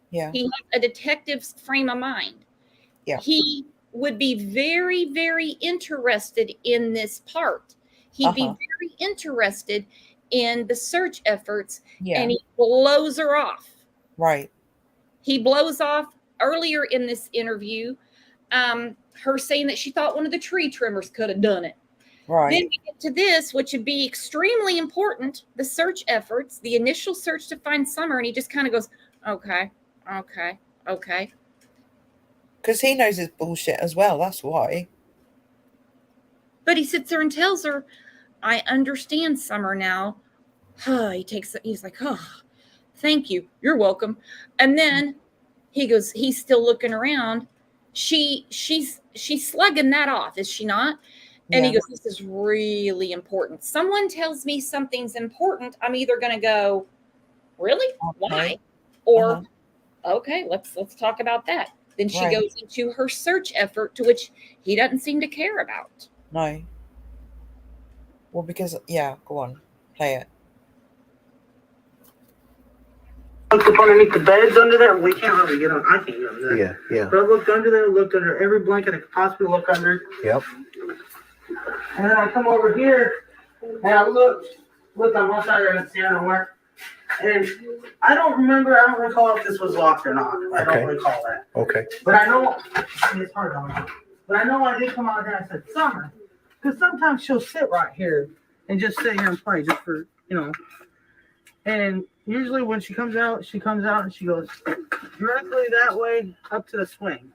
Yeah. He has a detective's frame of mind. Yeah. He would be very, very interested in this part. He'd be very interested in the search efforts, Yeah. and he blows her off. Right. He blows off earlier in this interview, her saying that she thought one of the tree trimmers could have done it. Right. Then we get to this, which would be extremely important, the search efforts, the initial search to find Summer, and he just kind of goes, okay. Because he knows it's bullshit as well. That's why. But he sits there and tells her, I understand Summer now. He's like, oh, thank you. You're welcome. And then he goes, he's still looking around. She's slugging that off, is she not? And he goes, this is really important. Someone tells me something's important. I'm either going to go, really? Why? Or, okay, let's talk about that. Then she goes into her search effort, to which he doesn't seem to care about. No. Well, because, go on. Play it. Looked up underneath the beds under there. We can't really get on. I can't get under there. Yeah. But I looked under there, looked under every blanket I could possibly look under. Yep. And then I come over here and I look on one side and see nowhere. And I don't recall if this was locked or not. I don't recall that. Okay. But I know it's hard on me. But I know I did come out here and I said, Summer. Because sometimes she'll sit right here and just sit here and play just for, And usually when she comes out and she goes directly that way up to the swing.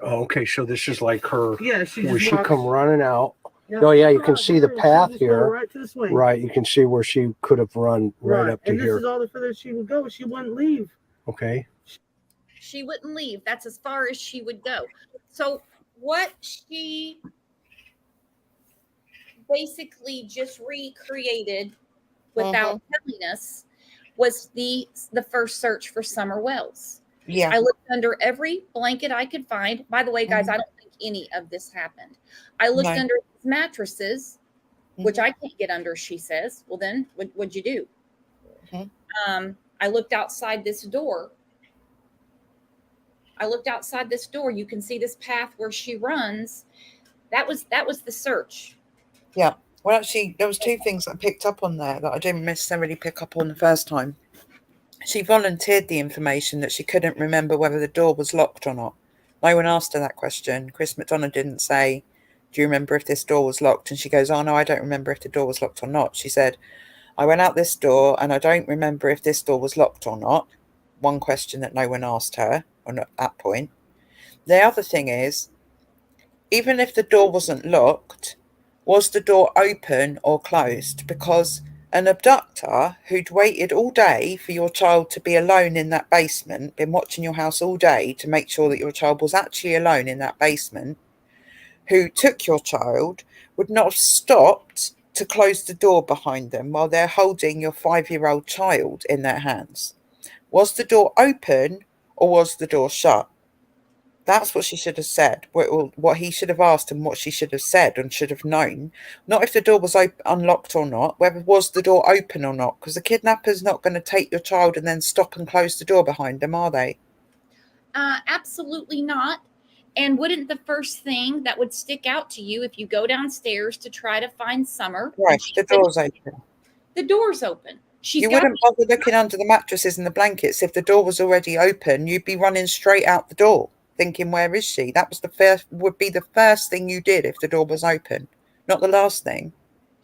Oh, okay. So this is like her. Yeah, where she come running out. Yeah, Oh, yeah. You can see the path here. Right to the swing. Right. You can see where she could have run right up to and here. this is all the further she would go. She wouldn't leave. Okay. She wouldn't leave. That's as far as she would go. So what she basically just recreated without telling us was the first search for Summer Wells. Yeah. I looked under every blanket I could find. By the way, guys, I don't think any of this happened. I looked under mattresses, which I can't get under, she says. Well, then what'd you do? I looked outside this door. You can see this path where she runs. That was the search. Yeah. Well, actually, there was two things I picked up on there that I didn't necessarily pick up on the first time. She volunteered the information that she couldn't remember whether the door was locked or not. No one asked her that question. Chris McDonough didn't say, do you remember if this door was locked? And she goes, oh, no, I don't remember if the door was locked or not. She said, I went out this door and I don't remember if this door was locked or not. One question that no one asked her at that point. The other thing is, even if the door wasn't locked, was the door open or closed? Because an abductor who'd waited all day for your child to be alone in that basement, been watching your house all day to make sure that your child was actually alone in that basement, who took your child, would not have stopped to close the door behind them while they're holding your 5-year-old child in their hands. Was the door open or was the door shut? That's what she should have said, what he should have asked and what she should have said and should have known. Not if the door was unlocked or not, whether was the door open or not, because the kidnapper's not going to take your child and then stop and close the door behind them, are they? Absolutely not. And wouldn't the first thing that would stick out to you if you go downstairs to try to find Summer? Right, the door's open. The door's open. You wouldn't bother looking under the mattresses and the blankets if the door was already open. You'd be running straight out the door, thinking, where is she? Would be the first thing you did if the door was open. not the last thing.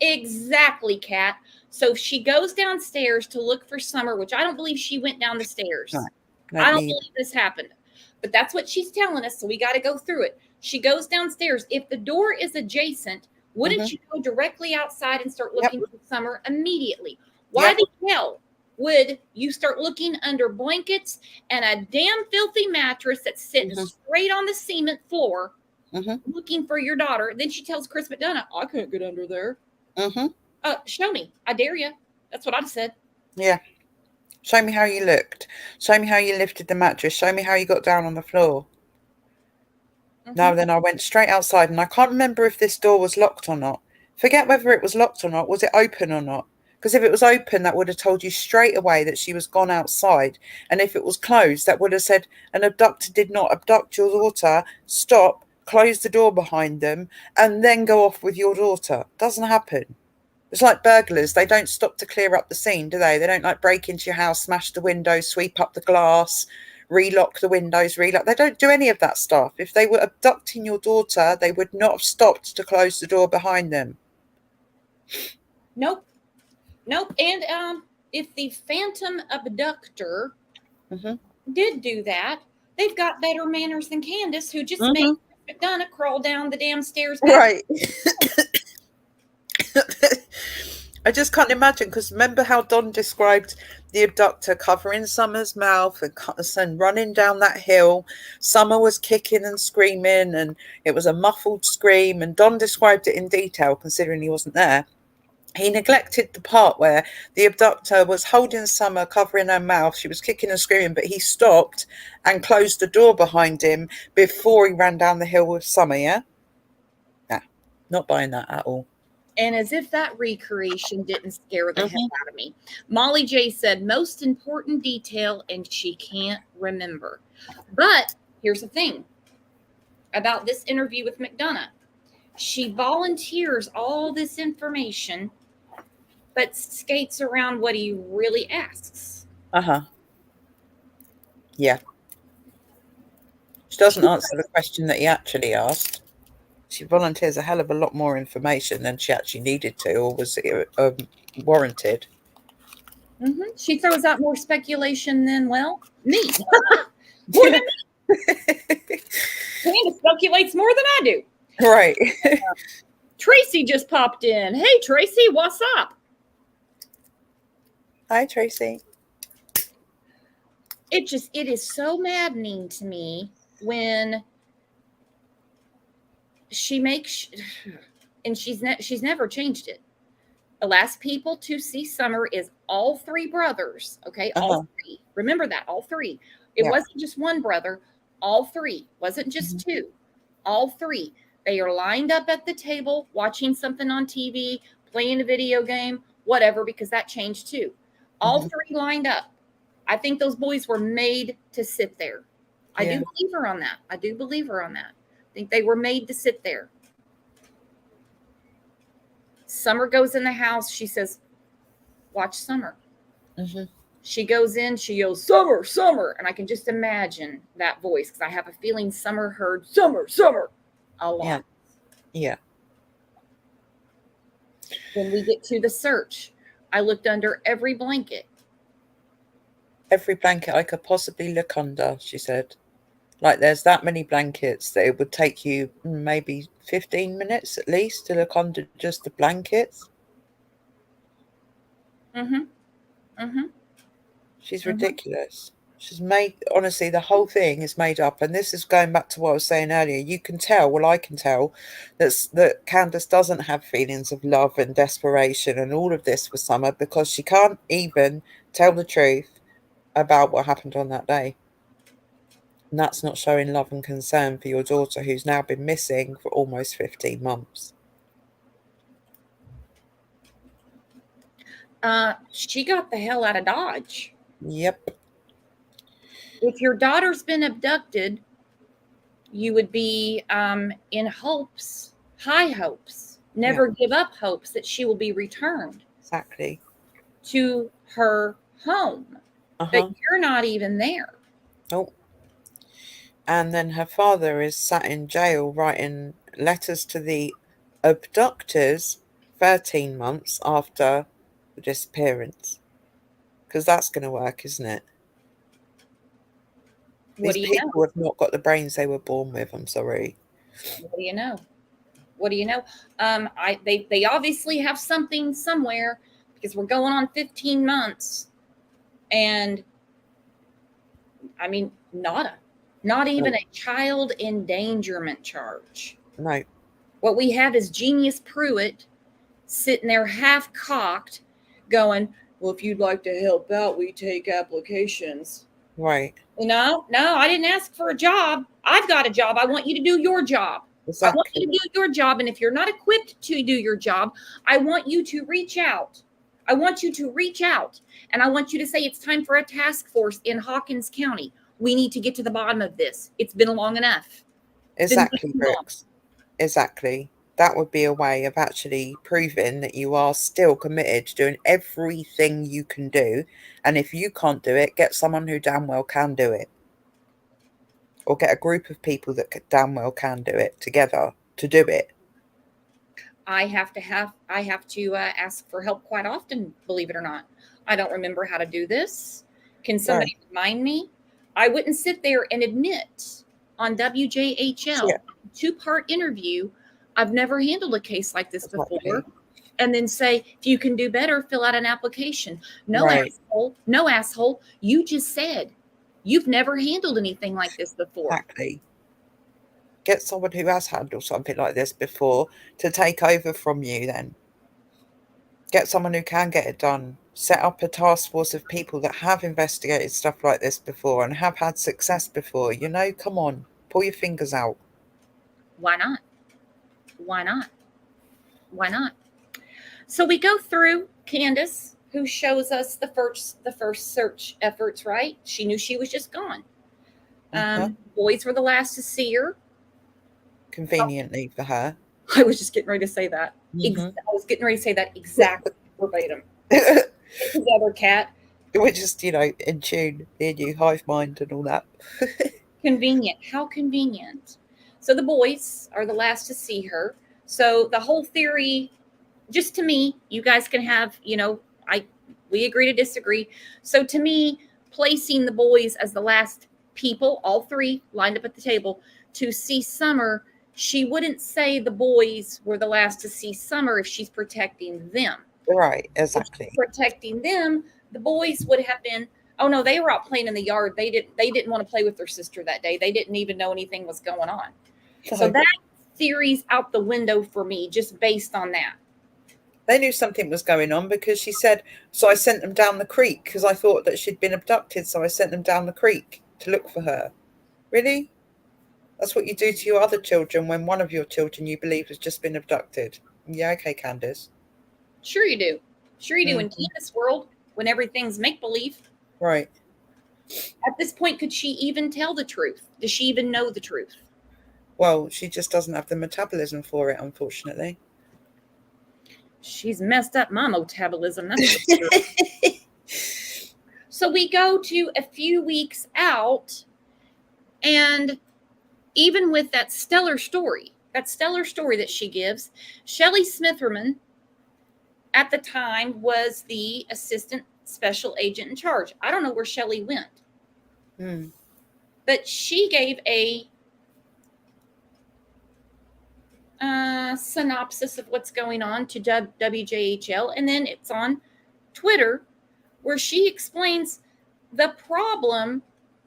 Exactly, Kat. So she goes downstairs to look for Summer, which I don't believe she went down the stairs. No, I don't believe this happened. But that's what she's telling us, so we got to go through it. She goes downstairs. If the door is adjacent, wouldn't you go directly outside and start looking for Summer immediately? Why the hell would you start looking under blankets and a damn filthy mattress that's sitting straight on the cement floor looking for your daughter? Then she tells Chris McDonough, I couldn't get under there. Show me. I dare you. That's what I've said. Yeah. Show me how you looked. Show me how you lifted the mattress. Show me how you got down on the floor. No, then I went straight outside, and I can't remember if this door was locked or not. Forget whether it was locked or not. Was it open or not? Because if it was open, that would have told you straight away that she was gone outside. And if it was closed, that would have said an abductor did not abduct your daughter. Stop, close the door behind them, and then go off with your daughter. Doesn't happen. It's like burglars. They don't stop to clear up the scene, do they? They don't like break into your house, smash the windows, sweep up the glass, relock the windows, relock. They don't do any of that stuff. If they were abducting your daughter, they would not have stopped to close the door behind them. Nope. And if the phantom abductor did do that, they've got better manners than Candace, who just made McDonough crawl down the damn stairs. Right. I just can't imagine, because remember how Don described the abductor covering Summer's mouth and running down that hill. Summer was kicking and screaming, and it was a muffled scream, and Don described it in detail considering he wasn't there. He neglected the part where the abductor was holding Summer, covering her mouth. She was kicking and screaming, but he stopped and closed the door behind him before he ran down the hill with Summer, yeah? Nah, not buying that at all. And as if that recreation didn't scare the hell out of me. Molly J said, most important detail, and she can't remember. But here's the thing about this interview with McDonough. She volunteers all this information, but skates around what he really asks. Yeah. She doesn't answer the question that he actually asked. She volunteers a hell of a lot more information than she actually needed to, or was warranted. She throws out more speculation than, well, me. More than me. Candace speculates more than I do. Right. Tracy just popped in. Hey, Tracy, what's up? Hi, Tracy. It is so maddening to me when she makes, and she's never changed it. The last people to see Summer is all three brothers. Okay, all three. Remember that, all three. It wasn't just one brother. All three. Wasn't just two. All three. They are lined up at the table, watching something on TV, playing a video game, whatever, because that changed too. All three lined up. I think those boys were made to sit there. I do believe her on that. I think they were made to sit there. Summer goes in the house. She says, watch Summer. She goes in. She yells, Summer, Summer. And I can just imagine that voice, because I have a feeling Summer heard Summer, Summer a lot. Yeah. When we get to the search, I looked under every blanket. Every blanket I could possibly look under, she said. Like, there's that many blankets that it would take you maybe 15 minutes at least to look under just the blankets. She's ridiculous. She's made, honestly, the whole thing is made up. And this is going back to what I was saying earlier. You can tell, well, I can tell that Candace doesn't have feelings of love and desperation and all of this for Summer, because she can't even tell the truth about what happened on that day. And that's not showing love and concern for your daughter, who's now been missing for almost 15 months. She got the hell out of Dodge. Yep. If your daughter's been abducted, you would be in hopes, high hopes, never give up hopes that she will be returned. Exactly. To her home. But you're not even there. Nope. And then her father is sat in jail writing letters to the abductors 13 months after the disappearance. Because that's going to work, isn't it? What do These you know? people have not got the brains they were born with. I'm sorry. What do you know? What do you know? They obviously have something somewhere, because we're going on 15 months, and I mean, not even a child endangerment charge. No. What we have is Genius Pruitt sitting there half cocked, going, "Well, if you'd like to help out, we take applications." Right. No, I didn't ask for a job. I've got a job. I want you to do your job. I want you to Exactly. do your job. And if you're not equipped to do your job, I want you to reach out. I want you to reach out. And I want you to say, it's time for a task force in Hawkins County. We need to get to the bottom of this. It's been long enough. Exactly, Brooks. Exactly. That would be a way of actually proving that you are still committed to doing everything you can do. And if you can't do it, get someone who damn well can do it. Or get a group of people that damn well can do it together to do it. I have to ask for help quite often, believe it or not. I don't remember how to do this. Can somebody remind me? I wouldn't sit there and admit on WJHL, Yeah. 2-part interview, I've never handled a case like this Exactly. before, and then say, if you can do better, fill out an application. No, Right. asshole. You just said you've never handled anything like this before. Exactly. Get someone who has handled something like this before to take over from you then. Get someone who can get it done. Set up a task force of people that have investigated stuff like this before and have had success before. You know, come on, pull your fingers out. Why not? Why not? Why not? So we go through Candace, who shows us the first search efforts, right? She knew she was just gone. Boys were the last to see her. Conveniently for her. I was just getting ready to say that. Mhm. I was getting ready to say that exactly verbatim. We're Together, cat. just, in tune, me and you, hive mind and all that. Convenient. How convenient. So the boys are the last to see her. So the whole theory, just to me, you guys can have, we agree to disagree. So to me, placing the boys as the last people, all three lined up at the table to see Summer, she wouldn't say the boys were the last to see Summer if she's protecting them. Right, exactly. If she's protecting them, the boys would have been, oh no, they were out playing in the yard. They didn't want to play with their sister that day. They didn't even know anything was going on. So that theory's out the window for me, just based on that. They knew something was going on because she said, so I sent them down the creek because I thought that she'd been abducted. So I sent them down the creek to look for her. Really? That's what you do to your other children when one of your children you believe has just been abducted. Yeah, okay, Candace. Sure you do. Sure you do. In Candace's world, when everything's make-believe. Right. At this point, could she even tell the truth? Does she even know the truth? Well, she just doesn't have the metabolism for it, unfortunately. She's messed up my metabolism, that's for sure. So we go to a few weeks out, and even with that stellar story that she gives, Shelley Smitherman at the time was the assistant special agent in charge. I don't know where Shelley went. But she gave a synopsis of what's going on to WJHL, and then it's on Twitter where she explains the problem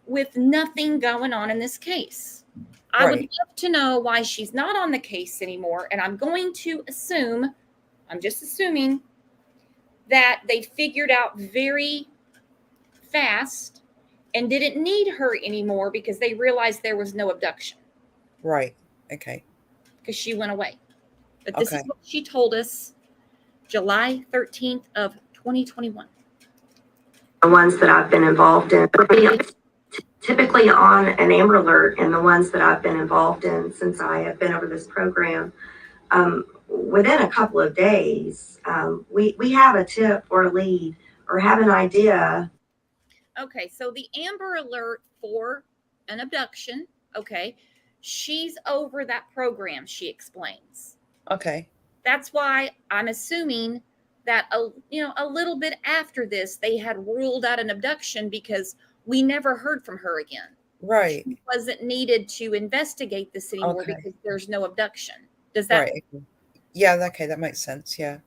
with nothing going on in this case. I would love to know why she's not on the case anymore, and I'm going to assume, I'm just assuming, that they figured out very fast and didn't need her anymore because they realized there was no abduction. Right. Okay. Because she went away. But this is what she told us July 13th of 2021. The ones that I've been involved in, typically on an Amber Alert, and the ones that I've been involved in since I have been over this program, within a couple of days, we have a tip or a lead or have an idea. Okay, so the Amber Alert for an abduction, okay, she's over that program, she explains. Okay. That's why I'm assuming that a little bit after this they had ruled out an abduction, because we never heard from her again. Right. She wasn't needed to investigate this anymore Okay. because there's no abduction. Does that? Right. Okay. Yeah. Okay. That makes sense. Yeah.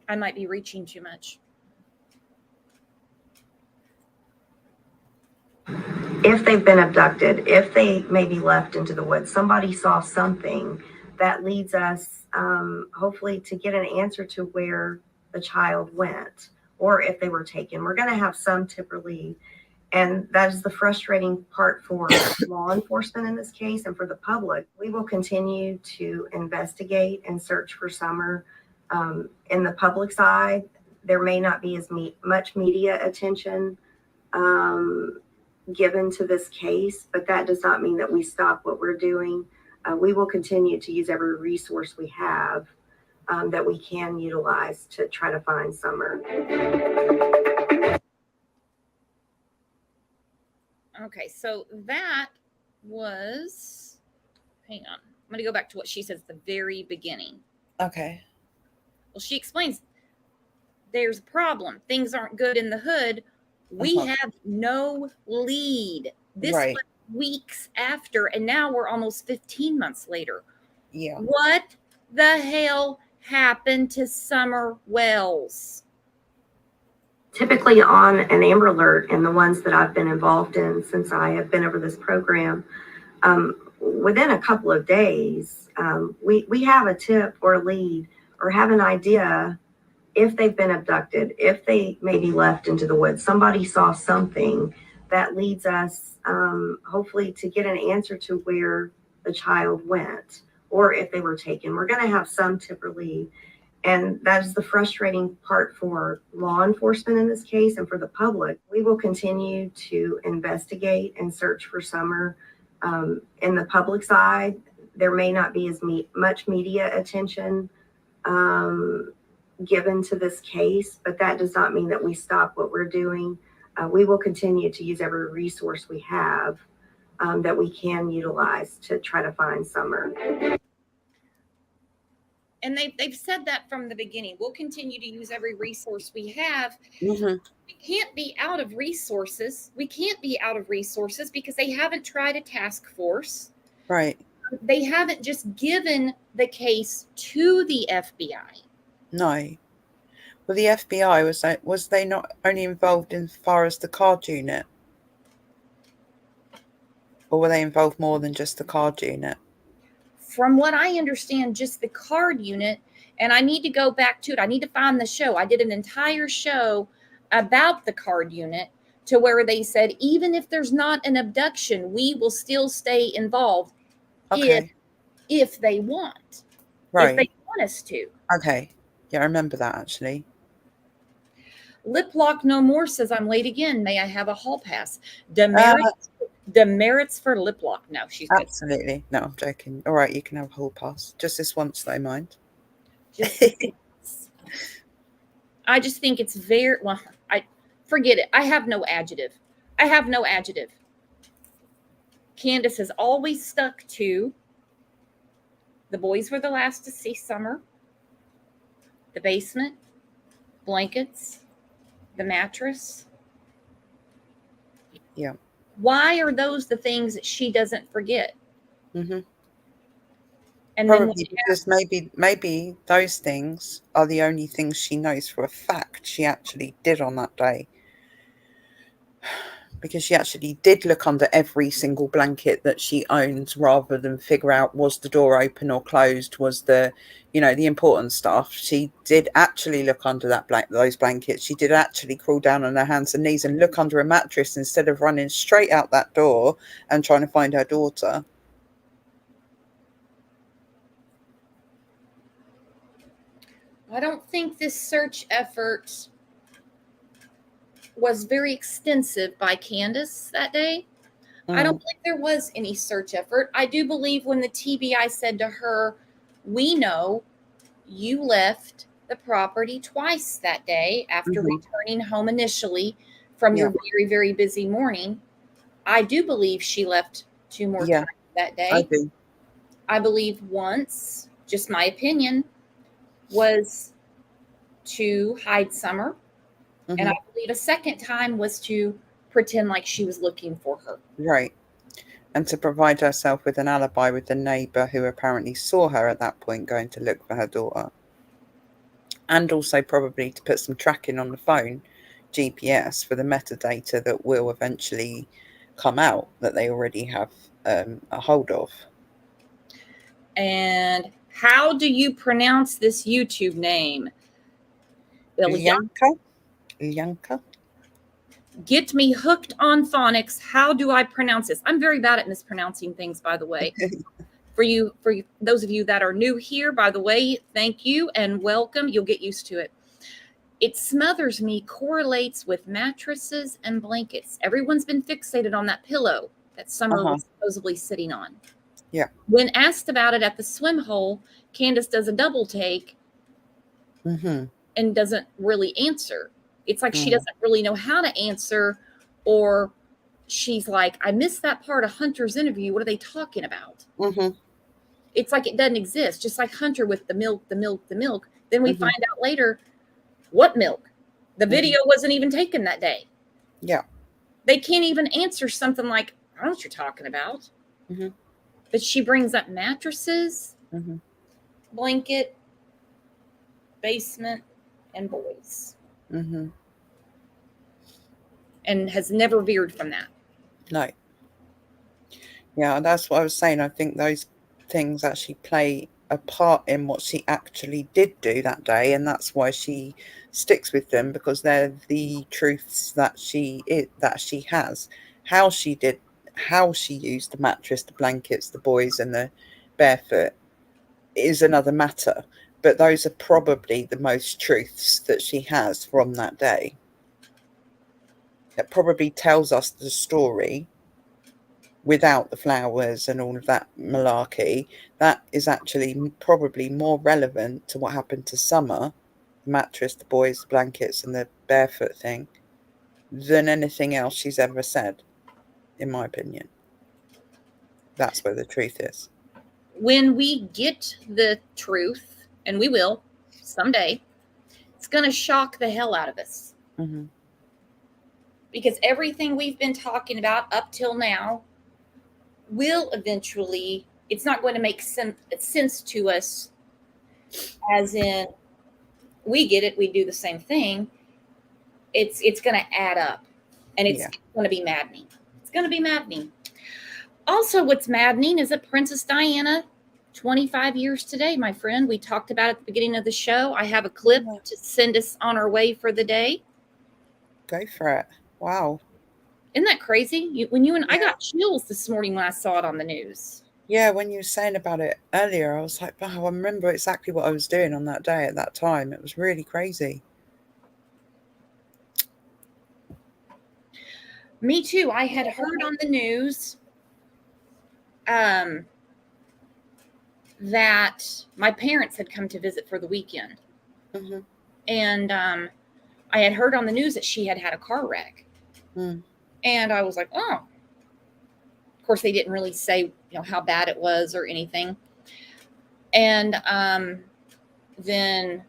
I might be reaching too much. If they've been abducted, if they may be left into the woods, somebody saw something that leads us, hopefully, to get an answer to where the child went or if they were taken. We're going to have some tip or lead. And that is the frustrating part for law enforcement in this case and for the public. We will continue to investigate and search for Summer. In the public side, there may not be as much media attention given to this case, but that does not mean that we stop what we're doing. We will continue to use every resource we have that we can utilize to try to find Summer. Okay, so that was, hang on. I'm going to go back to what she says at the very beginning. Okay. Well, she explains there's a problem. Things aren't good in the hood. We have no lead. This Right. was weeks after, and now we're almost 15 months later. Yeah. What the hell happened to Summer Wells? Typically on an Amber Alert and the ones that I've been involved in since I have been over this program, within a couple of days, we have a tip or a lead or have an idea if they've been abducted, if they may be left into the woods. Somebody saw something that leads us, hopefully, to get an answer to where the child went or if they were taken. We're going to have some tip or lead. And that is the frustrating part for law enforcement in this case and for the public. We will continue to investigate and search for Summer. In the public side, there may not be as much media attention given to this case, but that does not mean that we stop what we're doing. We will continue to use every resource we have that we can utilize to try to find Summer. And they've said that from the beginning. We'll continue to use every resource we have. Mm-hmm. We can't be out of resources. We can't be out of resources because they haven't tried a task force. Right. They haven't just given the case to the FBI. No. Well, the FBI, was they not only involved in as far as the card unit? Or were they involved more than just the card unit? From what I understand, just the card unit, and I need to go back to it. I need to find the show. I did an entire show about the card unit to where they said, even if there's not an abduction, we will still stay involved if they want. Right. If they want us to. Okay. Yeah, I remember that actually. Lip Lock No More says, I'm late again. May I have a hall pass? Demerits for Lip Lock. No, she's good. Absolutely. No, I'm joking. All right, you can have a hall pass. Just this once, though, mind. I just think it's very, well, I forget it. I have no adjective. Candace has always stuck to the boys were the last to see Summer, the basement, blankets, the mattress. Yeah. Why are those the things that she doesn't forget? Mm-hmm. And probably because maybe those things are the only things she knows for a fact she actually did on that day. Because she actually did look under every single blanket that she owns rather than figure out was the door open or closed, was the important stuff. She did actually look under those blankets. She did actually crawl down on her hands and knees and look under a mattress instead of running straight out that door and trying to find her daughter. I don't think this search effort was very extensive by Candace that day. I don't think there was any search effort. I do believe when the TBI said to her, we know you left the property twice that day after returning home initially from your very, very busy morning. I do believe she left 2 more times that day. I do. I believe once, just my opinion, was to hide Summer. Mhm. And I believe a second time was to pretend like she was looking for her. Right. And to provide herself with an alibi with the neighbour who apparently saw her at that point going to look for her daughter. And also probably to put some tracking on the phone, GPS, for the metadata that will eventually come out that they already have a hold of. And how do you pronounce this YouTube name? Ilyanka? Get me hooked on phonics. How do I pronounce this? I'm very bad at mispronouncing things, by the way. For those of you that are new here, by the way, thank you and welcome. You'll get used to it. It Smothers Me correlates with mattresses and blankets. Everyone's been fixated on that pillow that Summer was supposedly sitting on. Yeah. When asked about it at the swim hole, Candace does a double take and doesn't really answer. It's like she doesn't really know how to answer, or she's like, I missed that part of Hunter's interview. What are they talking about? It's like it doesn't exist, just like Hunter with the milk. Then we find out later, what milk? The video wasn't even taken that day. Yeah. They can't even answer something like, I don't know what you're talking about. But she brings up mattresses, blanket, basement, and boys. And has never veered from that. No. Yeah, that's what I was saying. I think those things actually play a part in what she actually did do that day, and that's why she sticks with them, because they're the truths that she has. How she used the mattress, the blankets, the boys, and the barefoot is another matter, but those are probably the most truths that she has from that day. It probably tells us the story without the flowers and all of that malarkey. That is actually probably more relevant to what happened to Summer, the mattress, the boys, the blankets, and the barefoot thing, than anything else she's ever said, in my opinion. That's where the truth is. When we get the truth, and we will someday, it's going to shock the hell out of us. Because everything we've been talking about up till now will eventually, it's not going to make sense to us, as in, we get it, we do the same thing. It's going to add up, and it's going to be maddening. It's going to be maddening. Also, what's maddening is that Princess Diana, 25 years today, my friend. We talked about it at the beginning of the show. I have a clip to send us on our way for the day. Go for it. Wow. Isn't that crazy? I got chills this morning when I saw it on the news. Yeah, when you were saying about it earlier, I was like, wow, I remember exactly what I was doing on that day at that time. It was really crazy. Me too. I had heard on the news that my parents had come to visit for the weekend. And I had heard on the news that she had a car wreck. And I was like, oh. Of course, they didn't really say, how bad it was or anything. And then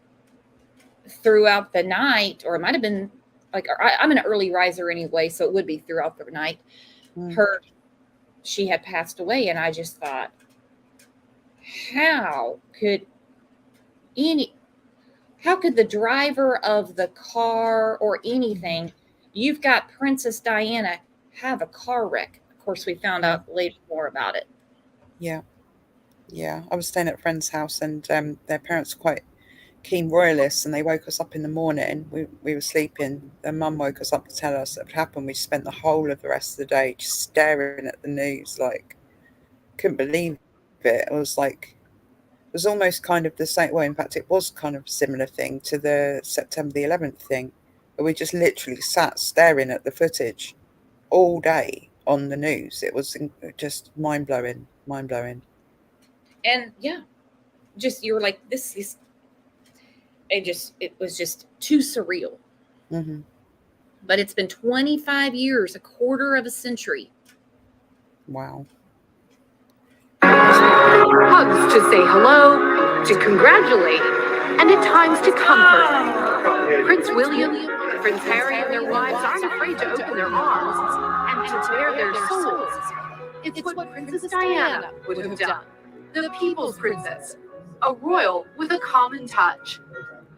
throughout the night, or it might have been I'm an early riser anyway, so it would be throughout the night, she had passed away. And I just thought, how could the driver of the car or anything, you've got Princess Diana, have a car wreck? Of course, we found out later more about it. Yeah. I was staying at a friend's house, and their parents were quite keen royalists, and they woke us up in the morning. We were sleeping. Their mum woke us up to tell us that had happened. We spent the whole of the rest of the day just staring at the news, like, couldn't believe it. It was almost kind of the same. Well, in fact, it was kind of a similar thing to the September the 11th thing, where we just literally sat staring at the footage all day on the news. It was just mind-blowing. And just, you were like, this is, it was just too surreal. But it's been 25 years, a quarter of a century. Wow. Hugs to say hello, to congratulate, and at times to comfort. Prince William, Prince Harry, and their wives aren't afraid to open their arms and to bare their souls. It's what Princess Diana would have done. The people's princess, a royal with a common touch.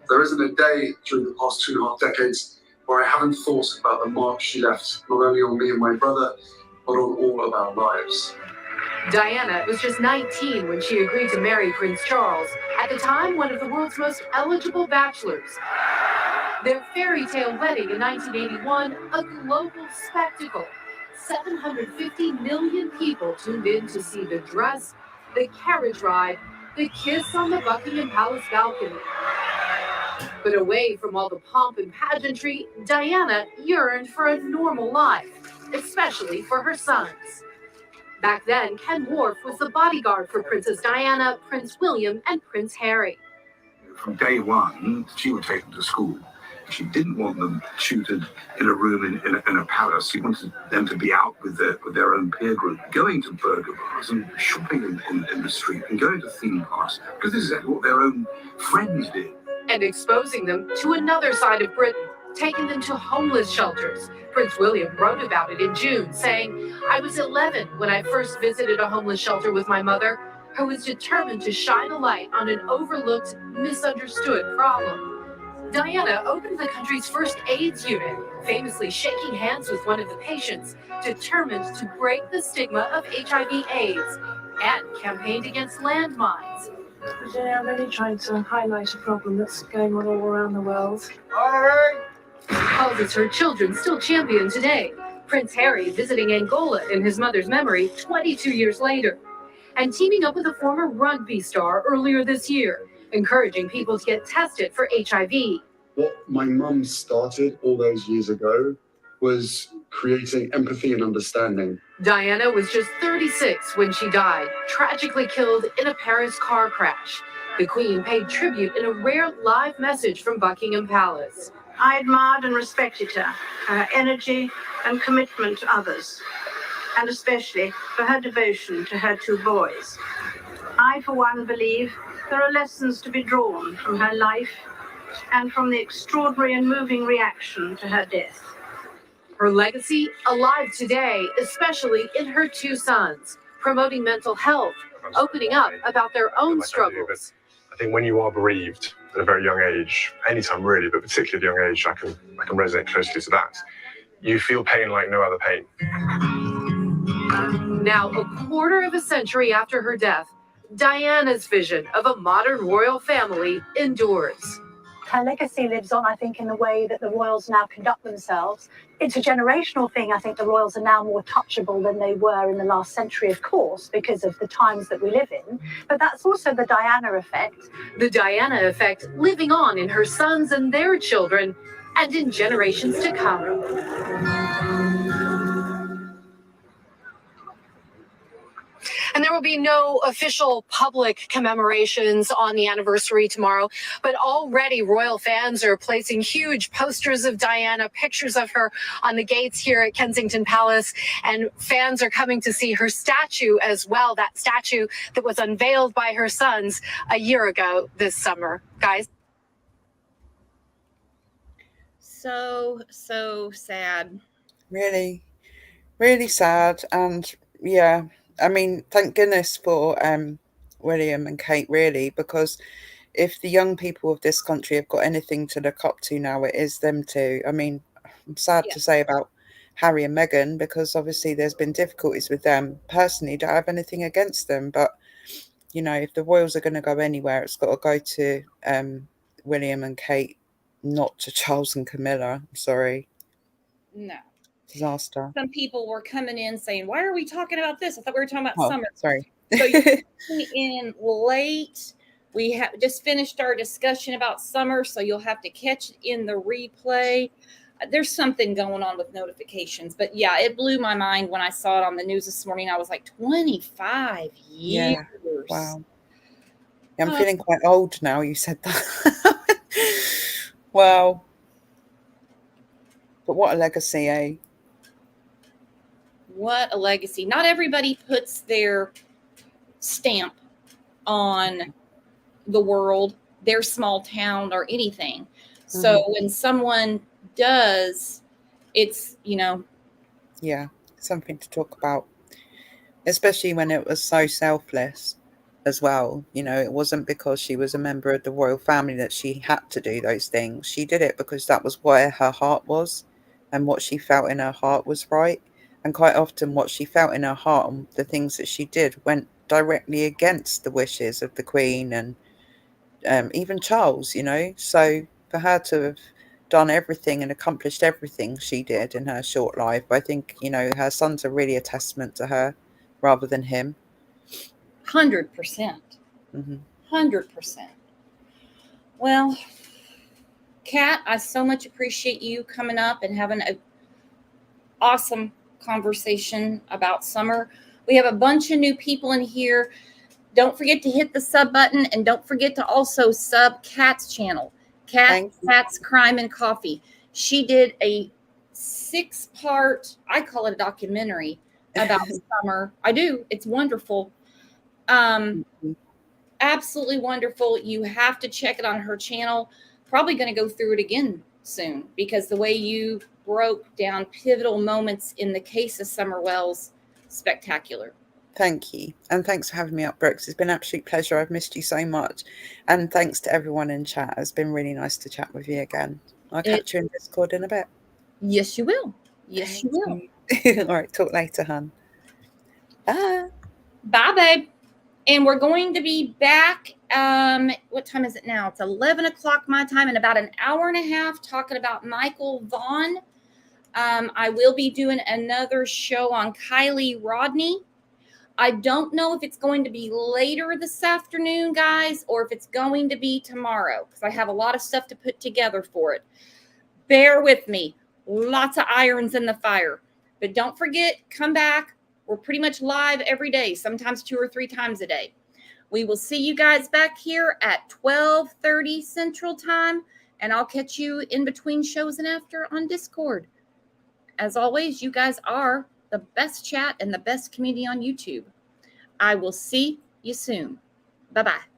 There isn't a day during the past 2.5 decades where I haven't thought about the mark she left, not only on me and my brother, but on all of our lives. Diana was just 19 when she agreed to marry Prince Charles, at the time one of the world's most eligible bachelors. Their fairy tale wedding in 1981, a global spectacle. 750 million people tuned in to see the dress, the carriage ride, the kiss on the Buckingham Palace balcony. But away from all the pomp and pageantry, Diana yearned for a normal life, especially for her sons. Back then, Ken Wharf was the bodyguard for Princess Diana, Prince William, and Prince Harry. From day one, she would take them to school. She didn't want them tutored in a room in a palace. She wanted them to be out with their own peer group, going to burger bars and shopping in the street and going to theme parks, because this is exactly what their own friends did. And exposing them to another side of Britain, taking them to homeless shelters. Prince William wrote about it in June, saying, "I was 11 when I first visited a homeless shelter with my mother, who was determined to shine a light on an overlooked, misunderstood problem." Diana opened the country's first AIDS unit, famously shaking hands with one of the patients, determined to break the stigma of HIV/AIDS, and campaigned against landmines. Yeah, I'm really trying to highlight a problem that's going on all around the world. Causes her children still champion today. Prince Harry visiting Angola in his mother's memory 22 years later. And teaming up with a former rugby star earlier this year, encouraging people to get tested for HIV. What my mum started all those years ago was creating empathy and understanding. Diana was just 36 when she died, tragically killed in a Paris car crash. The Queen paid tribute in a rare live message from Buckingham Palace. I admired and respected her energy and commitment to others, and especially for her devotion to her 2 boys. I, for one, believe there are lessons to be drawn from her life and from the extraordinary and moving reaction to her death. Her legacy alive today, especially in her 2 sons, promoting mental health, opening up about their own struggles. I think when you are bereaved at a very young age, anytime really, but particularly at a young age, I can resonate closely to that. You feel pain like no other pain. Now, a quarter of a century after her death, Diana's vision of a modern royal family endures. Her legacy lives on, I think, in the way that the royals now conduct themselves. It's a generational thing. I think the royals are now more touchable than they were in the last century, of course, because of the times that we live in. But that's also the Diana effect. The Diana effect living on in her sons and their children, and in generations to come. And there will be no official public commemorations on the anniversary tomorrow, but already royal fans are placing huge posters of Diana, pictures of her on the gates here at Kensington Palace, and fans are coming to see her statue as well, that statue that was unveiled by her sons a year ago this summer. Guys. So sad. Really, really sad. And yeah, I mean, thank goodness for William and Kate, really, because if the young people of this country have got anything to look up to now, it is them too. I mean, I'm sad to say about Harry and Meghan, because obviously there's been difficulties with them. Personally, don't have anything against them, but you know, if the royals are going to go anywhere, it's got to go to William and Kate, not to Charles and Camilla. I'm sorry. No. Disaster. Some people were coming in saying, "Why are we talking about this?" I thought we were talking about summer. Sorry. So you're coming in late. We have just finished our discussion about summer, so you'll have to catch it in the replay. There's something going on with notifications, but yeah, it blew my mind when I saw it on the news this morning. I was like, 25 years. Yeah. Wow. Yeah, I'm feeling quite old now. You said that. Wow. But what a legacy, eh? What a legacy. Not everybody puts their stamp on the world their small town or anything. So when someone does, it's, Yeah, something to talk about, especially when it was so selfless as well. It wasn't because she was a member of the royal family that she had to do those things. She did it because that was where her heart was, and what she felt in her heart was right. And quite often what she felt in her heart and the things that she did went directly against the wishes of the Queen and even Charles, So for her to have done everything and accomplished everything she did in her short life, I think, her sons are really a testament to her rather than him. 100%. 100%. Well, Kat, I so much appreciate you coming up and having an awesome conversation about summer. We have a bunch of new people in here. Don't forget to hit the sub button, and don't forget to also sub Kat's channel, Kat's Crime and Coffee. She did a 6-part, I call it a documentary about summer. I do. It's wonderful. Absolutely wonderful. You have to check it on her channel. Probably going to go through it again soon, because the way you broke down pivotal moments in the case of Summer Wells, spectacular. Thank you. And thanks for having me up, Brooks. It's been an absolute pleasure. I've missed you so much. And thanks to everyone in chat. It's been really nice to chat with you again. I'll catch you in Discord in a bit. Yes, you will. Yes, you will. All right. Talk later, hon. Bye. Bye, babe. And we're going to be back. What time is it now? It's 11 o'clock my time, in about an hour and a half, talking about Michael Vaughn. I will be doing another show on Kylie Rodney. I don't know if it's going to be later this afternoon, guys, or if it's going to be tomorrow, because I have a lot of stuff to put together for it. Bear with me. Lots of irons in the fire. But don't forget, come back. We're pretty much live every day, sometimes 2 or 3 times a day. We will see you guys back here at 12:30 Central Time, and I'll catch you in between shows and after on Discord. As always, you guys are the best chat and the best community on YouTube. I will see you soon. Bye-bye.